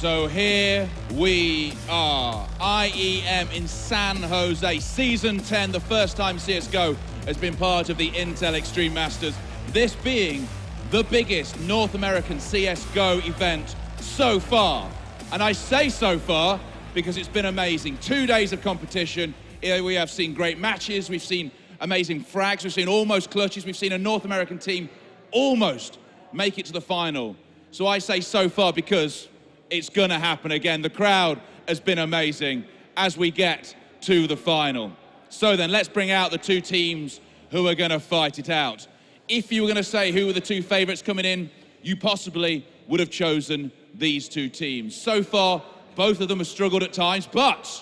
So here we are, IEM in San Jose, Season 10, the first time CSGO has been part of the Intel Extreme Masters. This being the biggest North American CSGO event so far. And I say so far because it's been amazing. 2 days of competition. Here we have seen great matches, we've seen amazing frags, we've seen almost clutches, we've seen a North American team almost make it to the final. So I say so far because it's gonna happen again. The crowd has been amazing as we get to the final. So then let's bring out the two teams who are gonna fight it out. If you were gonna say who were the two favorites coming in, you possibly would have chosen these two teams. So far, both of them have struggled at times, but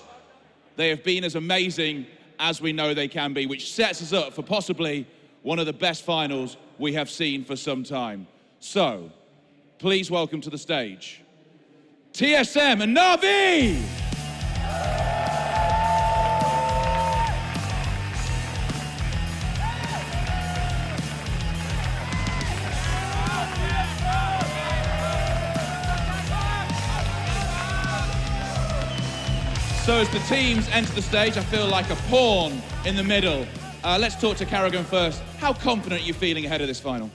they have been as amazing as we know they can be, which sets us up for possibly one of the best finals we have seen for some time. So, please welcome to the stage, TSM and Navi! So as the teams enter the stage, I feel like a pawn in the middle. Let's talk to Karrigan first. How confident are you feeling ahead of this final?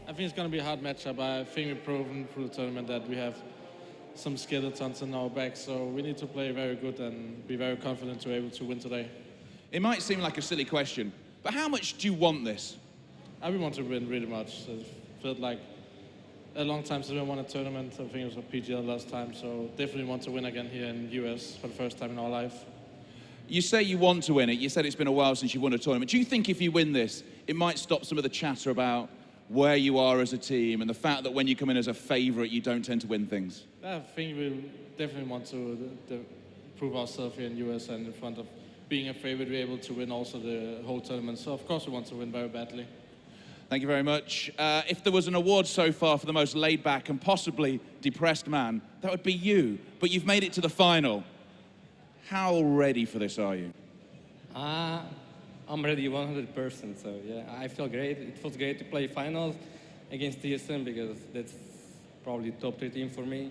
I think it's going to be a hard matchup. I think we've proven through the tournament that we have some skeletons in our back, so we need to play very good and be very confident to be able to win today. It might seem like a silly question, but how much do you want this? I really want to win really much. It felt like a long time since we won a tournament. I think it was a PGL last time, so definitely want to win again here in the US for the first time in our life. You say you want to win it. You said it's been a while since you won a tournament. Do you think if you win this, it might stop some of the chatter about where you are as a team and the fact that when you come in as a favorite, you don't tend to win things? I think we definitely want to prove ourselves here in the US and in front of being a favorite, we're able to win also the whole tournament. So of course we want to win very badly. Thank you very much. If there was an award so far for the most laid-back and possibly depressed man, that would be you. But you've made it to the final. How ready for this are you? I'm ready 100%, so yeah, I feel great. It feels great to play finals against TSM because that's probably top 3 team for me.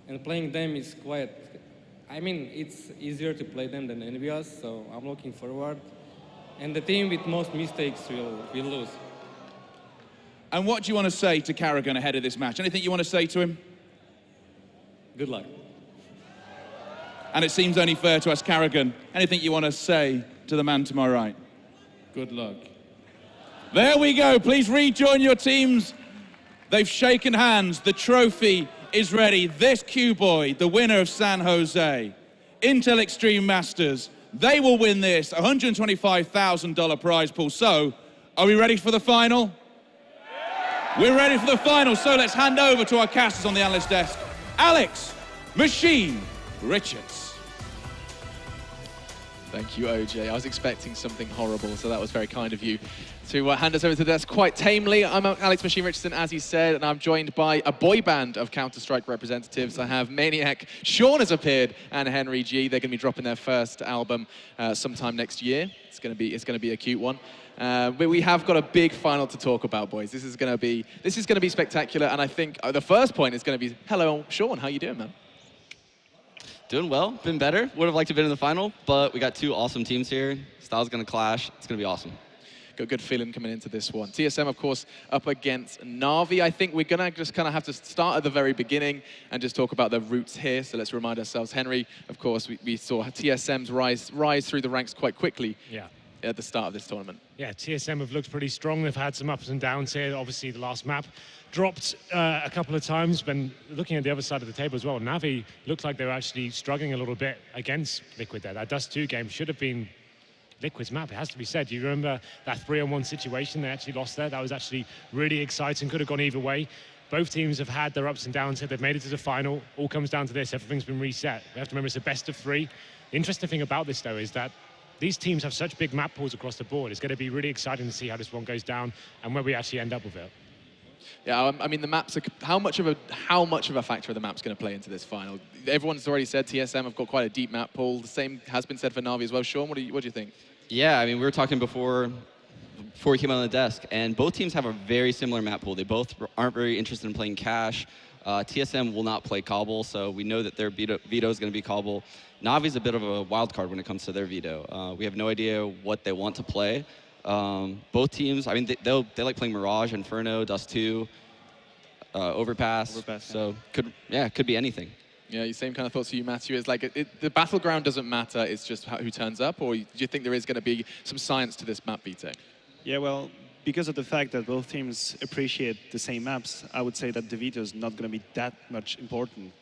And playing them is quite, I mean, it's easier to play them than NBS, so I'm looking forward. And the team with most mistakes will lose. And what do you want to say to Karrigan ahead of this match? Anything you want to say to him? Good luck. And it seems only fair to ask Karrigan, anything you want to say to the man to my right? Good luck. There we go. Please rejoin your teams. They've shaken hands. The trophy is ready. This Q-Boy, the winner of San Jose, Intel Extreme Masters, they will win this $125,000 prize pool. So, are we ready for the final? We're ready for the final, so let's hand over to our casters on the analyst desk. Alex, Machine, Richards. Thank you, OJ. I was expecting something horrible, so that was very kind of you to hand us over to the desk quite tamely. I'm Alex Machine Richardson, as he said, and I'm joined by a boy band of Counter-Strike representatives. I have Maniac, Sean has appeared, and Henry G. They're going to be dropping their first album sometime next year. It's going to be a cute one. But we have got a big final to talk about, boys. This is going to be spectacular, and I think the first point is going to be, hello, Sean. How you doing, man? Doing well, been better. Would have liked to have been in the final, but we got two awesome teams here. Styles gonna clash. It's gonna be awesome. Got a good feeling coming into this one. TSM, of course, up against Navi. I think we're gonna just kind of have to start at the very beginning and just talk about the roots here. So let's remind ourselves. Henry, of course, we saw TSM's rise through the ranks quite quickly. Yeah. At the start of this tournament. Yeah, TSM have looked pretty strong. They've had some ups and downs here. Obviously, the last map dropped a couple of times. When looking at the other side of the table as well, Navi looked like they were actually struggling a little bit against Liquid there. That Dust 2 game should have been Liquid's map, it has to be said. You remember that 3-on-1 situation they actually lost there? That was actually really exciting, could have gone either way. Both teams have had their ups and downs here. They've made it to the final. All comes down to this. Everything's been reset. We have to remember it's a best of 3. The interesting thing about this, though, is that these teams have such big map pools across the board. It's going to be really exciting to see how this one goes down and where we actually end up with it. Yeah, I mean, the maps are, how much of a factor are the maps going to play into this final? Everyone's already said TSM have got quite a deep map pool. The same has been said for Navi as well. Sean, what do you think? Yeah, I mean, we were talking before we came on the desk, and both teams have a very similar map pool. They both aren't very interested in playing cash. TSM will not play Cobble, so we know that their veto is going to be Cobble. Navi's a bit of a wild card when it comes to their veto. We have no idea what they want to play. Both teams, I mean, they like playing Mirage, Inferno, Dust 2, Overpass. So could be anything. Yeah, same kind of thoughts for you, Matthew. Is like the battleground doesn't matter. It's just who turns up, or do you think there is going to be some science to this map veto? Yeah, well, because of the fact that both teams appreciate the same maps, I would say that the veto is not going to be that much important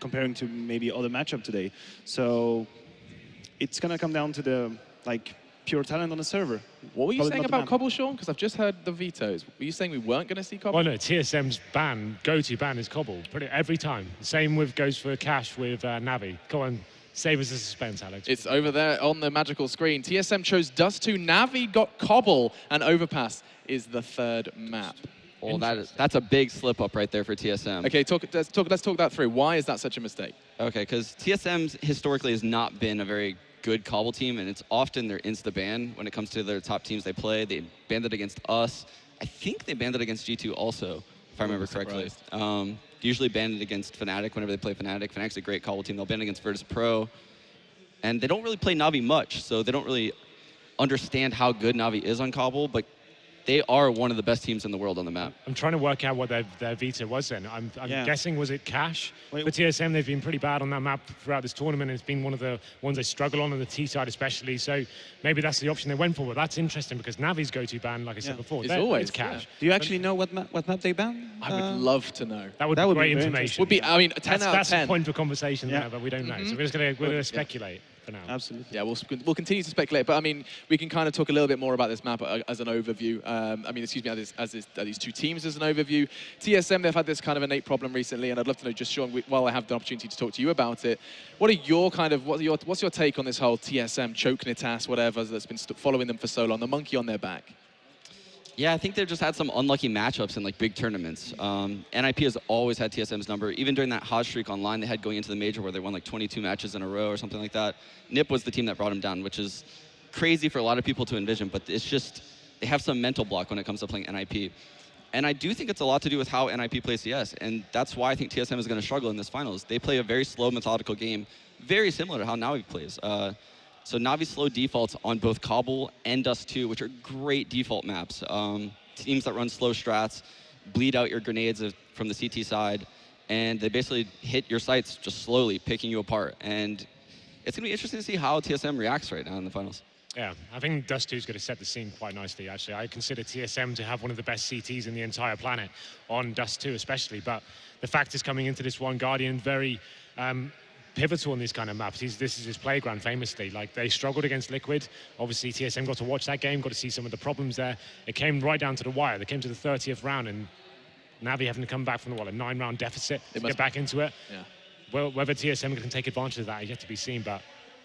comparing to maybe other matchup today. So it's going to come down to the pure talent on the server. What were you Probably saying not the about map. Cobble, Sean? Because I've just heard the vetoes. Were you saying we weren't going to see Cobble? Well, no, TSM's go-to ban is Cobble, every time. Same goes for Cash with Navi. Go on, save us the suspense, Alex. It's over there on the magical screen. TSM chose Dust 2, Navi got Cobble, and Overpass is the third map. Well, that's a big slip up right there for TSM. Okay, let's talk that through. Why is that such a mistake? Okay, because TSM historically has not been a very good Cobble team, and it's often their insta-ban when it comes to their top teams they play. They banned it against us. I think they banned it against G2 also, if I remember correctly. Usually banned it against Fnatic whenever they play Fnatic. Fnatic's a great Cobble team. They'll ban it against Virtus Pro. And they don't really play Navi much, so they don't really understand how good Navi is on Cobble, but they are one of the best teams in the world on the map. I'm trying to work out what their veto was then. I'm guessing, was it Cash? For TSM, they've been pretty bad on that map throughout this tournament. It's been one of the ones they struggle on the T side especially. So maybe that's the option they went for. But that's interesting because Navi's go-to ban, like I said before, it's always Cash. Do you actually know what map they banned? I would love to know. That would be great very information. Would be, I mean, 10 out of 10. That's a point for conversation there, but we don't know. So we're gonna speculate for now. Absolutely. Yeah, we'll continue to speculate, but I mean, we can kind of talk a little bit more about this map as an overview. I mean, excuse me, as these two teams as an overview. TSM, they've had this kind of innate problem recently, and I'd love to know, just Sean, while I have the opportunity to talk to you about it, what are your what's your take on this whole TSM choke Natas, whatever, that's been following them for so long, the monkey on their back? Yeah, I think they've just had some unlucky matchups in big tournaments. NIP has always had TSM's number. Even during that hot streak online they had going into the major where they won 22 matches in a row or something like that. NIP was the team that brought them down, which is crazy for a lot of people to envision, but it's just, they have some mental block when it comes to playing NIP. And I do think it's a lot to do with how NIP plays CS, and that's why I think TSM is going to struggle in this finals. They play a very slow, methodical game, very similar to how Navi plays. So Navi's slow defaults on both Cobble and Dust 2, which are great default maps. Teams that run slow strats, bleed out your grenades from the CT side, and they basically hit your sites just slowly, picking you apart. And it's going to be interesting to see how TSM reacts right now in the finals. Yeah, I think Dust 2 is going to set the scene quite nicely, actually. I consider TSM to have one of the best CTs in the entire planet, on Dust 2 especially. But the fact is, coming into this one, Guardian very pivotal on these kind of maps. This is his playground, famously. They struggled against Liquid. Obviously, TSM got to watch that game, got to see some of the problems there. It came right down to the wire. They came to the 30th round, and Navi having to come back from a 9-round deficit to get back into it. Yeah. Well, whether TSM can take advantage of that is yet to be seen, but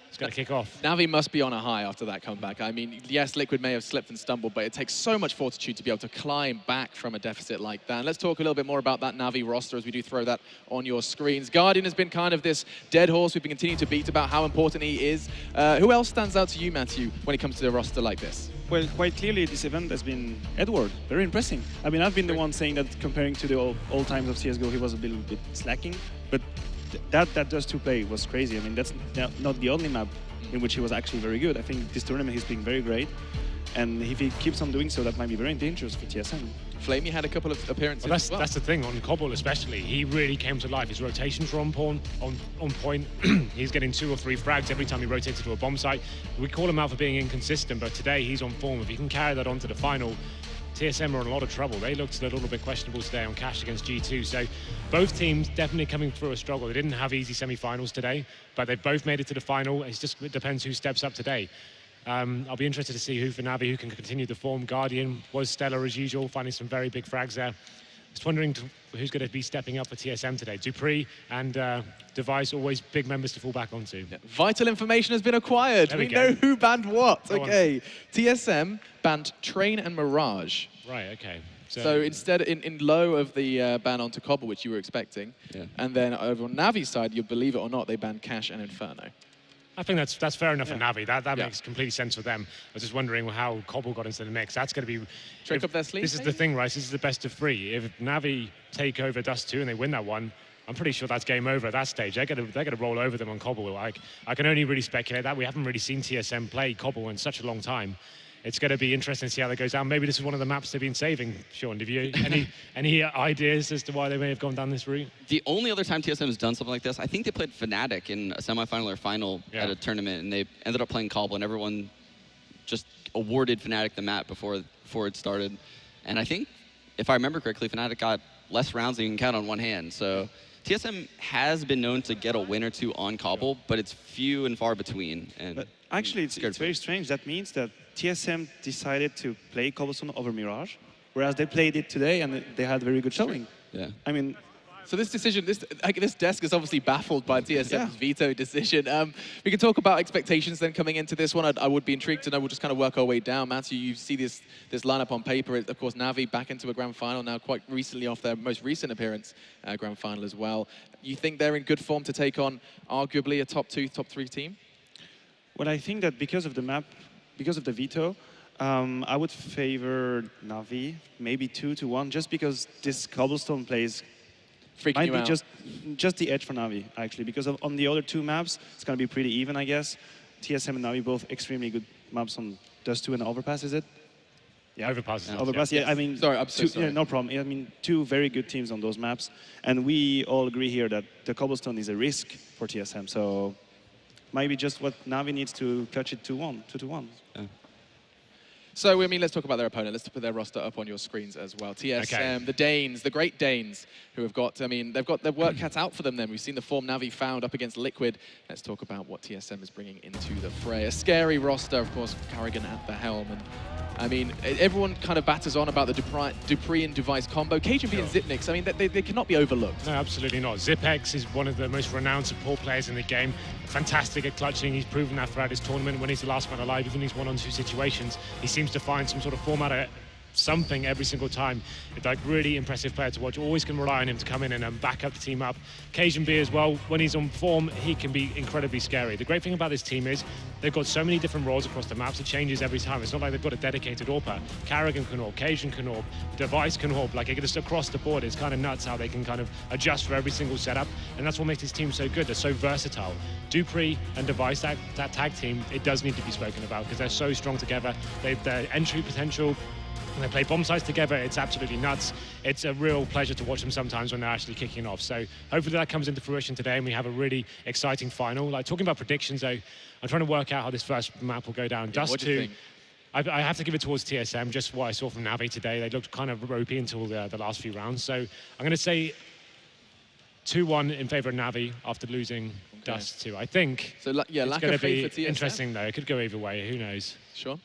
it's going to kick off. Navi must be on a high after that comeback. I mean, yes, Liquid may have slipped and stumbled, but it takes so much fortitude to be able to climb back from a deficit like that. And let's talk a little bit more about that Navi roster as we do throw that on your screens. Guardian has been kind of this dead horse we've been continuing to beat about how important he is. Who else stands out to you, Matthew, when it comes to a roster like this? Well, quite clearly, this event has been Edward. Very impressive. I mean, I've been the one saying that comparing to the old times of CSGO, he was a little bit slacking, but that Dust 2 play was crazy. I mean, that's not the only map in which he was actually very good. I think this tournament he's been very great, and if he keeps on doing so, that might be very dangerous for TSM. Flamey had a couple of appearances Well, as well. that's the thing, on Cobble especially. He really came to life. His rotations were on point. He's getting 2 or 3 frags every time he rotates to a bomb site. We call him out for being inconsistent, but today he's on form. If he can carry that on to the final, TSM are in a lot of trouble. They looked a little bit questionable today on Cash against G2. So both teams definitely coming through a struggle. They didn't have easy semi-finals today, but they both made it to the final. It depends who steps up today. I'll be interested to see who for Navi, who can continue the form. Guardian was stellar as usual, finding some very big frags there. Just wondering who's going to be stepping up for TSM today. Dupree and Device, always big members to fall back onto. Yeah. Vital information has been acquired. There We we go. know who banned what. Go on. Okay. TSM banned Train and Mirage. Right, okay. So instead, in low of the ban onto Cobble, which you were expecting, Yeah. and then over on Navi's side, you believe it or not, they banned Cash and Inferno. I think that's fair enough for Navi. That Yeah. makes complete sense for them. I was just wondering how Cobble got into the mix. That's going to be Trick up their sleeve, This is the thing, right? This is the best of 3. If Navi take over Dust 2 and they win that one, I'm pretty sure that's game over at that stage. They're going to roll over them on Cobble. I can only really speculate that. We haven't really seen TSM play Cobble in such a long time. It's going to be interesting to see how that goes down. Maybe this is one of the maps they've been saving. Sean, have you any ideas as to why they may have gone down this route? The only other time TSM has done something like this, I think they played Fnatic in a semifinal or final at a tournament, and they ended up playing Cobble, and everyone just awarded Fnatic the map before it started. And I think, if I remember correctly, Fnatic got less rounds than you can count on one hand. So TSM has been known to get a win or two on Cobble, but it's few and far between. And But actually, it's very strange. That means that TSM decided to play Cobblestone over Mirage, whereas they played it today and they had very good showing. Yeah. I mean, So this decision, this desk is obviously baffled by TSM's veto decision. We can talk about expectations then coming into this one. I would be intrigued to know. We'll just kind of work our way down. Matthew, you see this lineup on paper. Of course, Navi back into a grand final now, quite recently off their most recent appearance, grand final as well. You think they're in good form to take on arguably a top 2, top 3 team? well, I think that because of the map, because of the veto, I would favor Navi, maybe 2-1, just because this Cobblestone plays Freaking might you be out. just the edge for Navi, actually, because on the other 2 maps, it's going to be pretty even, I guess. TSM and Navi both extremely good maps on Dust 2 and Overpass, is it? Yeah, Overpass. Overpass, yeah. I mean, Sorry, I'm so sorry. Yeah, no problem. I mean, 2 very good teams on those maps, and we all agree here that the Cobblestone is a risk for TSM. So maybe just what Navi needs to clutch it 2-1, 2-1. So, I mean, let's talk about their opponent. Let's put their roster up on your screens as well. TSM, the Danes, the great Danes, who have got, I mean, they've got their work cut out for them then. We've seen the form Navi found up against Liquid. Let's talk about what TSM is bringing into the fray. A scary roster, of course, Carrigan at the helm. And I mean, everyone kind of batters on about the Dupree and Device combo. KGB and Zipnix, I mean, they cannot be overlooked. No, absolutely not. Zipex is one of the most renowned support players in the game. Fantastic at clutching. He's proven that throughout his tournament. When he's the last man alive, even in these 1-on-2 situations, he seems to find some sort of format something every single time. It's like really impressive player to watch. Always can rely on him to come in and back up the team up. Cajun B as well, when he's on form, he can be incredibly scary. The great thing about this team is they've got so many different roles across the maps. It changes every time. It's not like they've got a dedicated AWPer. Carrigan can AWP, Cajun can AWP, Device can AWP. Like, just across the board, it's kind of nuts how they can kind of adjust for every single setup. And that's what makes this team so good. They're so versatile. Dupree and Device, that tag team, it does need to be spoken about because they're so strong together. Their entry potential, and they play bomb sites together. It's absolutely nuts. It's a real pleasure to watch them sometimes when they're actually kicking off. So hopefully that comes into fruition today and we have a really exciting final. Like, talking about predictions though, I'm trying to work out how this first map will go down. Yeah, Dust what do you 2, think? I have to give it towards TSM, just what I saw from Navi today. They looked kind of ropey until the last few rounds. So I'm going to say 2-1 in favor of Navi after losing Dust 2. I think So, yeah, it's lack going of to be faith for TSM. interesting though. It could go either way. Who knows? Sure.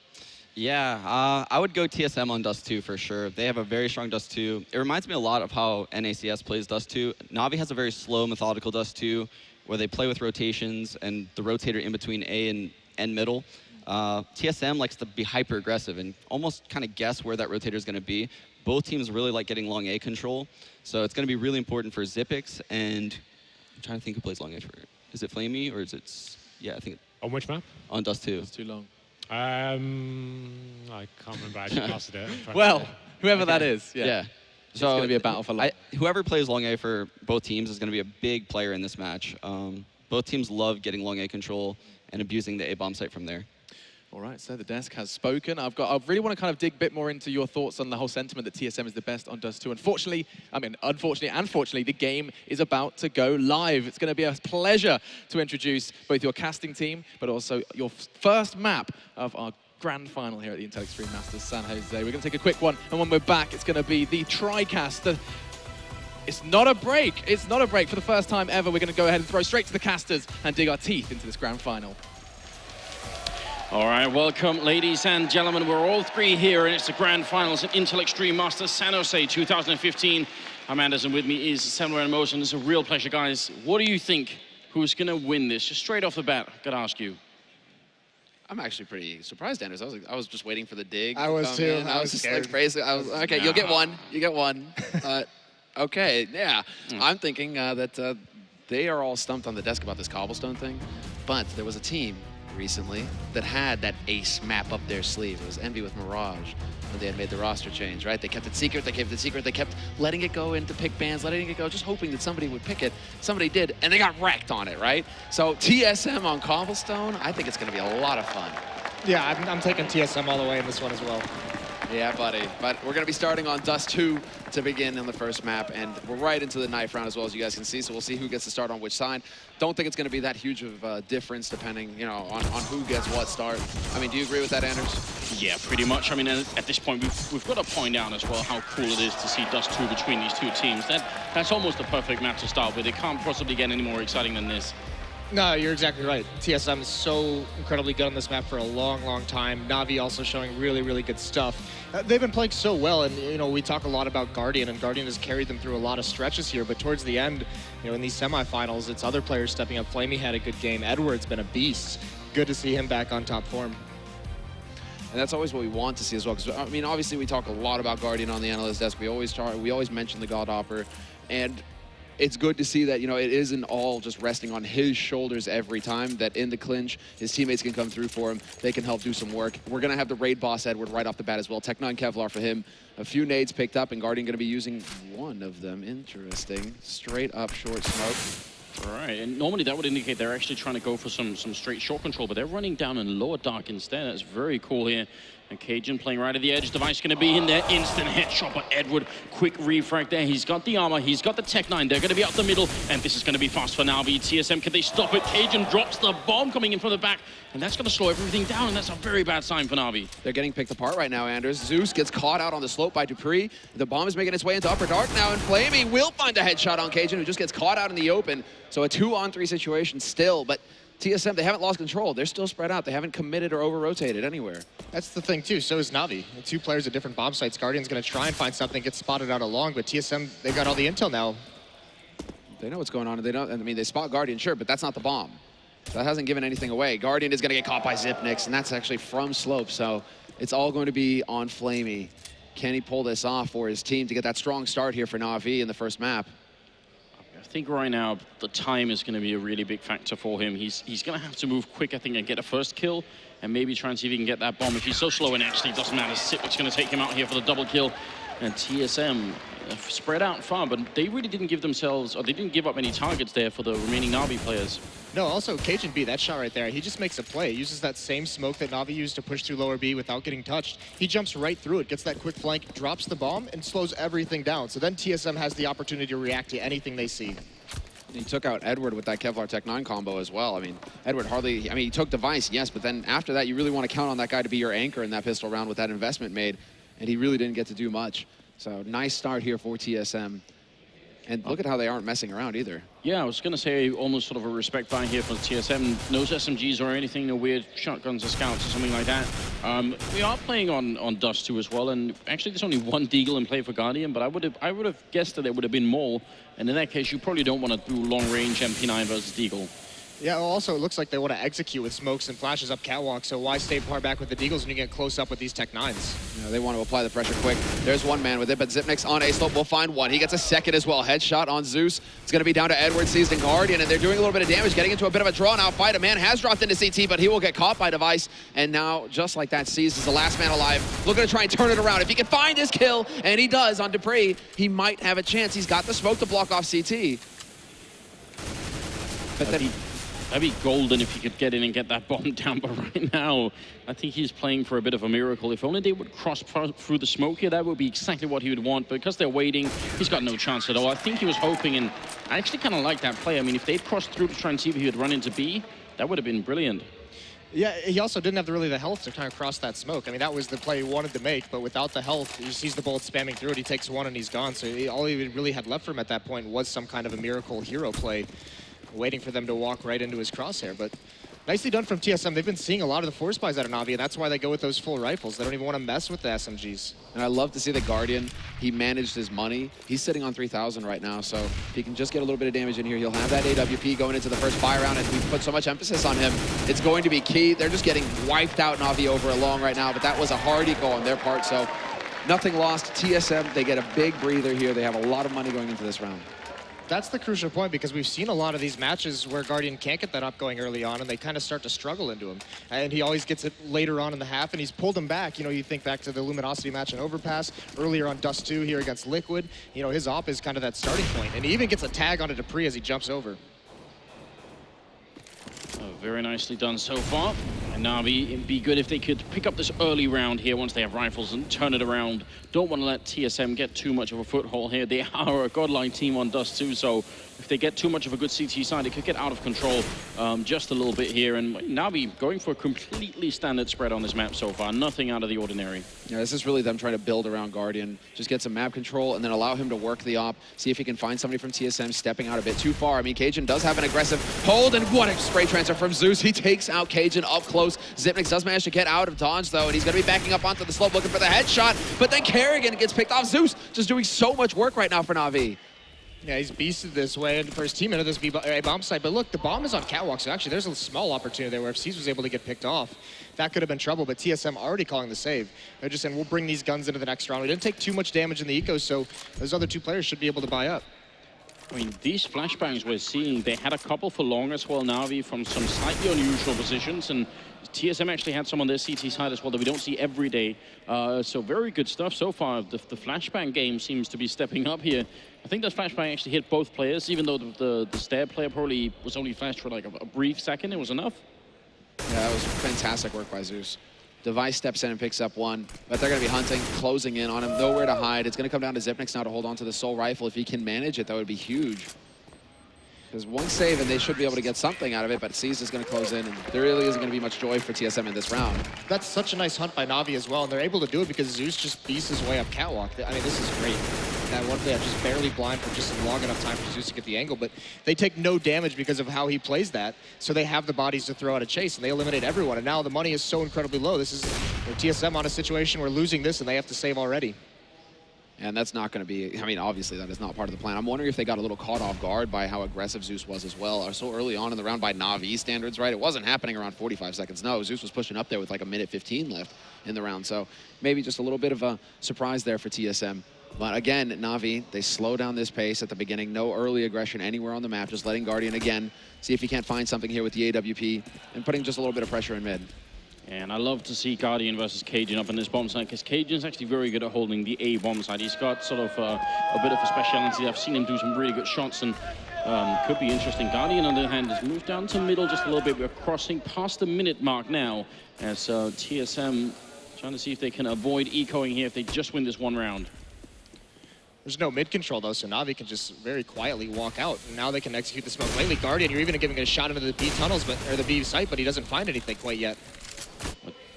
Yeah, I would go TSM on Dust 2 for sure. They have a very strong Dust 2. It reminds me a lot of how NACS plays Dust 2. Navi has a very slow, methodical Dust 2 where they play with rotations and the rotator in between A and middle. TSM likes to be hyper-aggressive and almost kind of guess where that rotator is going to be. Both teams really like getting long A control, so it's going to be really important for Zipix, and I'm trying to think who plays long A for it. Is it Flamey or is it, yeah, I think On which map? on Dust 2. It's too long. I can't remember. I just lost it. Well, whoever that is, Yeah. It's So going to be a battle for long. whoever plays long A for both teams is going to be a big player in this match. Both teams love getting long A control and abusing the A bomb site from there. All right, so the desk has spoken. I really want to kind of dig a bit more into your thoughts on the whole sentiment that TSM is the best on Dust 2. Unfortunately, and fortunately, the game is about to go live. It's going to be a pleasure to introduce both your casting team, but also your first map of our grand final here at the Intel Extreme Masters San Jose. We're going to take a quick one, and when we're back, it's going to be the TriCast. It's not a break. It's not a break. For the first time ever, we're going to go ahead and throw straight to the casters and dig our teeth into this grand final. All right, welcome, ladies and gentlemen. We're all three here, and it's the grand finals at Intel Extreme Masters San Jose 2015. I'm Anders, and with me is Samuel and Mosen. It's a real pleasure, guys. What do you think? Who's going to win this? Just straight off the bat, I've got to ask you. I'm actually pretty surprised, Anders. I was just waiting for the dig. I was to come too. in. I was just scared. like crazy. I was okay. You'll get one. You get one. Okay, yeah. I'm thinking that they are all stumped on the desk about this cobblestone thing. But there was a team recently that had that ace map up their sleeve. It was Envy with Mirage when they had made the roster change, right? They kept it secret, they kept it secret, they kept letting it go into pick bans, letting it go, just hoping that somebody would pick it. Somebody did, and they got wrecked on it, right? So TSM on Cobblestone, I think it's gonna be a lot of fun. Yeah, I'm taking TSM all the way in this one as well. Yeah, buddy. But we're going to be starting on Dust 2 to begin on the first map, and we're right into the knife round as well, as you guys can see, so we'll see who gets to start on which side. Don't think it's going to be that huge of a difference depending, you know, on who gets what start. I mean, do you agree with that, Anders? Yeah, pretty much. I mean, at this point, we've got to point out as well how cool it is to see Dust 2 between these two teams. That's almost the perfect map to start with. It can't possibly get any more exciting than this. No, you're exactly right. TSM is so incredibly good on this map for a long, long time. Na'Vi also showing really, really good stuff. They've been playing so well, and you know we talk a lot about Guardian, and Guardian has carried them through a lot of stretches here. But towards the end, you know, in these semifinals, it's other players stepping up. Flamey had a good game. Edward's been a beast. Good to see him back on top form. And that's always what we want to see as well. Because I mean, obviously, we talk a lot about Guardian on the analyst desk. We always mention the God Hopper, and it's good to see that, you know, it isn't all just resting on his shoulders every time, that in the clinch, his teammates can come through for him. They can help do some work. We're going to have the raid boss Edward right off the bat as well. Tech 9 Kevlar for him. A few nades picked up, and Guardian going to be using one of them. Interesting. Straight up short smoke. All right, and normally that would indicate they're actually trying to go for some straight short control, but they're running down in lower dark instead. That's very cool here. And Cajun playing right at the edge. Device going to be in there. Instant headshot, but Edward, quick refrag there. He's got the armor. He's got the Tech 9. They're going to be up the middle, and this is going to be fast for Na'Vi. TSM, can they stop it? Cajun drops the bomb coming in from the back, and that's going to slow everything down, and that's a very bad sign for Na'Vi. They're getting picked apart right now, Anders. Zeus gets caught out on the slope by Dupree. The bomb is making its way into Upper Dark now, and Flamey will find a headshot on Cajun, who just gets caught out in the open. So a 2-on-3 situation still, but TSM, they haven't lost control. They're still spread out. They haven't committed or over-rotated anywhere. That's the thing, too. So is Na'Vi. Two players at different bomb sites. Guardian's going to try and find something, get spotted out along, but TSM, they've got all the intel now. They know what's going on. They don't. I mean, they spot Guardian, sure, but that's not the bomb. That hasn't given anything away. Guardian is going to get caught by Zipnix, and that's actually from slope, so it's all going to be on Flamey. Can he pull this off for his team to get that strong start here for Na'Vi in the first map? I think right now the time is going to be a really big factor for him. He's going to have to move quick, I think, and get a first kill, and maybe try and see if he can get that bomb. If he's so slow, and actually it doesn't matter. Sipic's going to take him out here for the double kill, and TSM spread out far, but they really didn't give themselves, or they didn't give up any targets there for the remaining Na'Vi players. No, also Cajun B, that shot right there, he just makes a play. He uses that same smoke that Na'Vi used to push through lower B without getting touched. He jumps right through it, gets that quick flank, drops the bomb, and slows everything down. So then TSM has the opportunity to react to anything they see. He took out Edward with that Kevlar Tech 9 combo as well. I mean, Edward hardly, I mean, he took Device, yes, but then after that, you really want to count on that guy to be your anchor in that pistol round with that investment made, and he really didn't get to do much. So nice start here for TSM. And look at how they aren't messing around either. Yeah, I was going to say almost sort of a respect buy here for TSM. No SMGs or anything, no weird shotguns or scouts or something like that. We are playing on Dust 2 as well, and actually there's only one Deagle in play for Guardian, but I would have guessed that there would have been more. And in that case, you probably don't want to do long-range MP9 versus Deagle. Yeah, also it looks like they want to execute with smokes and flashes up catwalk, so why stay far back with the Deagles when you get close up with these Tech 9s? Yeah, they want to apply the pressure quick. There's one man with it, but Zipnix on A-slope will find one. He gets a second as well. Headshot on Zeus. It's going to be down to Edward, Seized and Guardian, and they're doing a little bit of damage, getting into a bit of a drawn-out fight. A man has dropped into CT, but he will get caught by Device, and now, just like that, Seized is the last man alive. Looking to try and turn it around. If he can find his kill, and he does on Dupree, he might have a chance. He's got the smoke to block off CT. But then That'd be golden if he could get in and get that bomb down, but right now, I think he's playing for a bit of a miracle. If only they would cross through the smoke here, that would be exactly what he would want, but because they're waiting, he's got no chance at all. I think he was hoping, and I actually kind of like that play. I mean, if they'd crossed through to try and see if he would run into B, that would have been brilliant. Yeah, he also didn't have really the health to kind of cross that smoke. I mean, that was the play he wanted to make, but without the health, he sees the bullet spamming through it, he takes one and he's gone. So all he really had left for him at that point was some kind of a miracle hero play, waiting for them to walk right into his crosshair. But nicely done from TSM. They've been seeing a lot of the force buys out of Na'Vi, and that's why they go with those full rifles. They don't even want to mess with the SMGs. And I love to see the Guardian. He managed his money. He's sitting on 3,000 right now, so if he can just get a little bit of damage in here, he'll have that AWP going into the first buy round, and we've put so much emphasis on him. It's going to be key. They're just getting wiped out Na'Vi over a long right now, but that was a hard eco on their part, so nothing lost. TSM, they get a big breather here. They have a lot of money going into this round. That's the crucial point, because we've seen a lot of these matches where Guardian can't get that up going early on, and they kind of start to struggle into him. And he always gets it later on in the half, and he's pulled him back. You know, you think back to the Luminosity match in Overpass, earlier on Dust 2 here against Liquid. You know, his op is kind of that starting point, and he even gets a tag onto Dupree as he jumps over. Oh, very nicely done so far. And Na'Vi, it'd be good if they could pick up this early round here once they have rifles and turn it around. Don't want to let TSM get too much of a foothold here. They are a godlike team on Dust 2, so if they get too much of a good CT side, it could get out of control just a little bit here. And Na'Vi going for a completely standard spread on this map so far. Nothing out of the ordinary. Yeah, this is really them trying to build around Guardian. Just get some map control and then allow him to work the op. See if he can find somebody from TSM stepping out a bit too far. I mean, Cajun does have an aggressive hold, and what a spray transfer from Zeus. He takes out Cajun up close. Xyp9x does manage to get out of dodge, though, and he's going to be backing up onto the slope looking for the headshot. But then Kerrigan gets picked off. Zeus just doing so much work right now for Na'Vi. Yeah, he's beasted this way for his team into this bomb site. But look, the bomb is on Catwalk, so actually there's a small opportunity there where if C's was able to get picked off, that could have been trouble. But TSM already calling the save. They're just saying, we'll bring these guns into the next round. We didn't take too much damage in the eco, so those other two players should be able to buy up. I mean, these flashbangs we're seeing, they had a couple for long as well, Na'Vi, from some slightly unusual positions, and TSM actually had some on their CT side as well that we don't see every day. So very good stuff so far. The flashbang game seems to be stepping up here. I think that flashbang actually hit both players, even though the stair player probably was only flashed for like a brief second. It was enough. Yeah, that was fantastic work by Zeus. Device steps in and picks up one, but they're going to be hunting, closing in on him, nowhere to hide. It's going to come down to Xyp9x now to hold on to the Soul Rifle. If he can manage it, that would be huge. Because one save and they should be able to get something out of it, but C's is going to close in, and there really isn't going to be much joy for TSM in this round. That's such a nice hunt by Na'Vi as well, and they're able to do it because Zeus just beats his way up Catwalk. I mean, this is great. That one player just barely blind for just long enough time for Zeus to get the angle, but they take no damage because of how he plays that, so they have the bodies to throw out a chase, and they eliminate everyone, and now the money is so incredibly low. This is TSM on a situation where losing this, and they have to save already. And that's not going to be, I mean, obviously that is not part of the plan. I'm wondering if they got a little caught off guard by how aggressive Zeus was as well. Or so early on in the round by Na'Vi standards, right? It wasn't happening around 45 seconds. No, Zeus was pushing up there with like a minute 15 left in the round. So maybe just a little bit of a surprise there for TSM. But again, Na'Vi, they slow down this pace at the beginning. No early aggression anywhere on the map. Just letting Guardian again see if he can't find something here with the AWP and putting just a little bit of pressure in mid. And I love to see Guardian versus Cajun up in this bomb site, because Cajun's actually very good at holding the A bomb site. He's got sort of a bit of a speciality. I've seen him do some really good shots, and could be interesting. Guardian, on the other hand, has moved down to middle just a little bit. We're crossing past the minute mark now, as TSM trying to see if they can avoid ecoing here if they just win this one round. There's no mid control though, so Na'Vi can just very quietly walk out. And now they can execute the smoke. Lately, Guardian, you're even giving it a shot into the B tunnels, or the B site, but he doesn't find anything quite yet.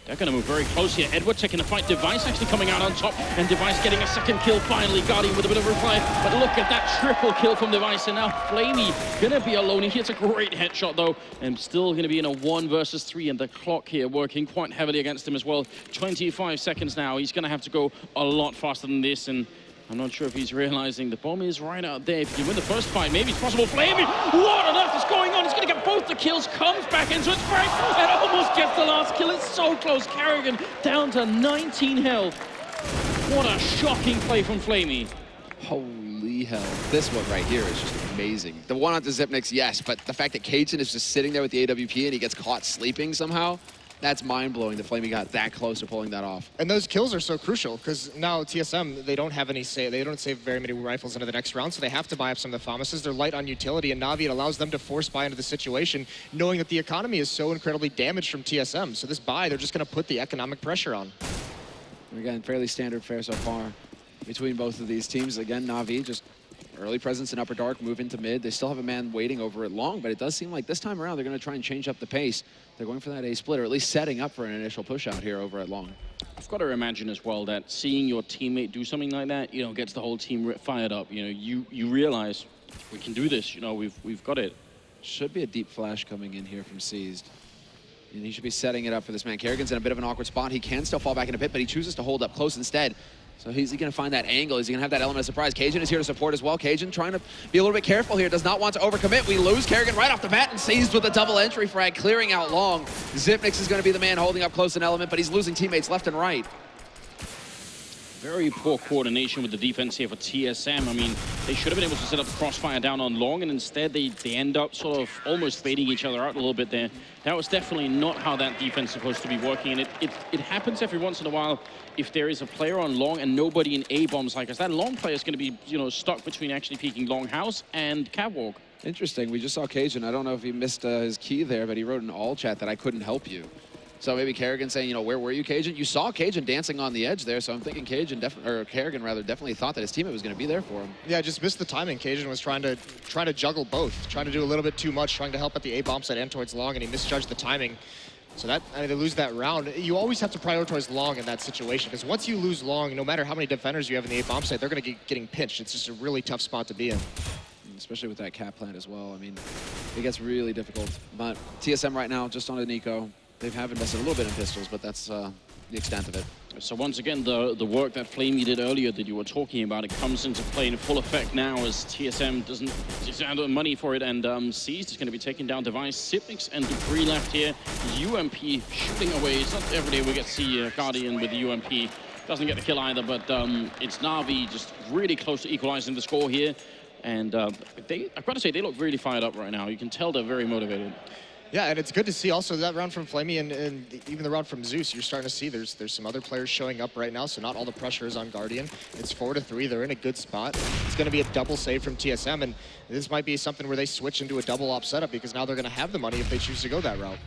They're going to move very close here. Edward taking the fight. Device actually coming out on top, and Device getting a second kill finally. Guardian with a bit of reply, but look at that triple kill from Device, and now Flamey going to be alone. He hits a great headshot though, and still going to be in a 1 versus 3, and the clock here working quite heavily against him as well. 25 seconds now. He's going to have to go a lot faster than this, and I'm not sure if he's realizing the bomb is right out there. If you win the first fight, maybe it's possible. Flamey, what on earth is going on? He's going to get both the kills, comes back into its break, and almost gets the last kill. It's so close. Kerrigan down to 19 health. What a shocking play from Flamey. Holy hell. This one right here is just amazing. The one onto Xyp9x, yes, but the fact that Cajun is just sitting there with the AWP and he gets caught sleeping somehow, that's mind-blowing that Flamey got that close to pulling that off. And those kills are so crucial, because now TSM, they don't have any save. They don't save very many rifles into the next round, so they have to buy up some of the FAMASs. They're light on utility, and Na'Vi, it allows them to force buy into the situation, knowing that the economy is so incredibly damaged from TSM. So this buy, they're just going to put the economic pressure on. And again, fairly standard fare so far between both of these teams. Again, Na'Vi just early presence in upper dark, move into mid. They still have a man waiting over at long, but it does seem like this time around they're going to try and change up the pace. They're going for that A split, or at least setting up for an initial push out here over at long. I've got to imagine as well that seeing your teammate do something like that, you know, gets the whole team fired up. You know, you realize we can do this. You know, we've got it. Should be a deep flash coming in here from Seized. And he should be setting it up for this man. Kerrigan's in a bit of an awkward spot. He can still fall back in a pit, but he chooses to hold up close instead. So is he going to find that angle? Is he going to have that element of surprise? Cajun is here to support as well. Cajun trying to be a little bit careful here. Does not want to overcommit. We lose Kerrigan right off the bat, and Seized with a double entry frag, clearing out long. Xyp9x is going to be the man holding up close an element, but he's losing teammates left and right. very poor coordination with the defense here for TSM. I mean, they should have been able to set up the crossfire down on long, and instead they end up sort of almost fading each other out a little bit there. That was definitely not how that defense is supposed to be working, and it happens every once in a while if there is a player on long and nobody in A-bombs like us. That long player is going to be, you know, stuck between actually peeking long house and catwalk. Interesting. We just saw Cajun. I don't know if he missed his key there, but he wrote in all chat that I couldn't help you. So maybe Kerrigan saying, you know, where were you, Cajun? You saw Cajun dancing on the edge there, so I'm thinking Cajun, or Kerrigan rather, definitely thought that his teammate was going to be there for him. Yeah, just missed the timing. Cajun was trying to juggle both, trying to do a little bit too much, trying to help at the A-bomb side and towards long, and he misjudged the timing. So that, I mean, they lose that round. You always have to prioritize long in that situation, because once you lose long, no matter how many defenders you have in the A-bomb side, they're going to get getting pinched. It's just a really tough spot to be in. Especially with that cap plant as well. I mean, it gets really difficult. But TSM right now, just on a Nico. They have invested a little bit in pistols, but that's the extent of it. So once again, the work that Flamey did earlier that you were talking about, it comes into play in full effect now as TSM doesn't have the money for it, and Seized is going to be taking down Device. Sipnix and Dupree left here. UMP shooting away. It's not every day we get to see Guardian with the UMP. Doesn't get the kill either, but it's Na'Vi just really close to equalizing the score here. And I've got to say, they look really fired up right now. You can tell they're very motivated. Yeah, and it's good to see also that round from Flamey and even the round from Zeus. You're starting to see there's some other players showing up right now, so not all the pressure is on Guardian. It's 4-3. They're in a good spot. It's going to be a double save from TSM, and this might be something where they switch into a double op setup because now they're going to have the money if they choose to go that route.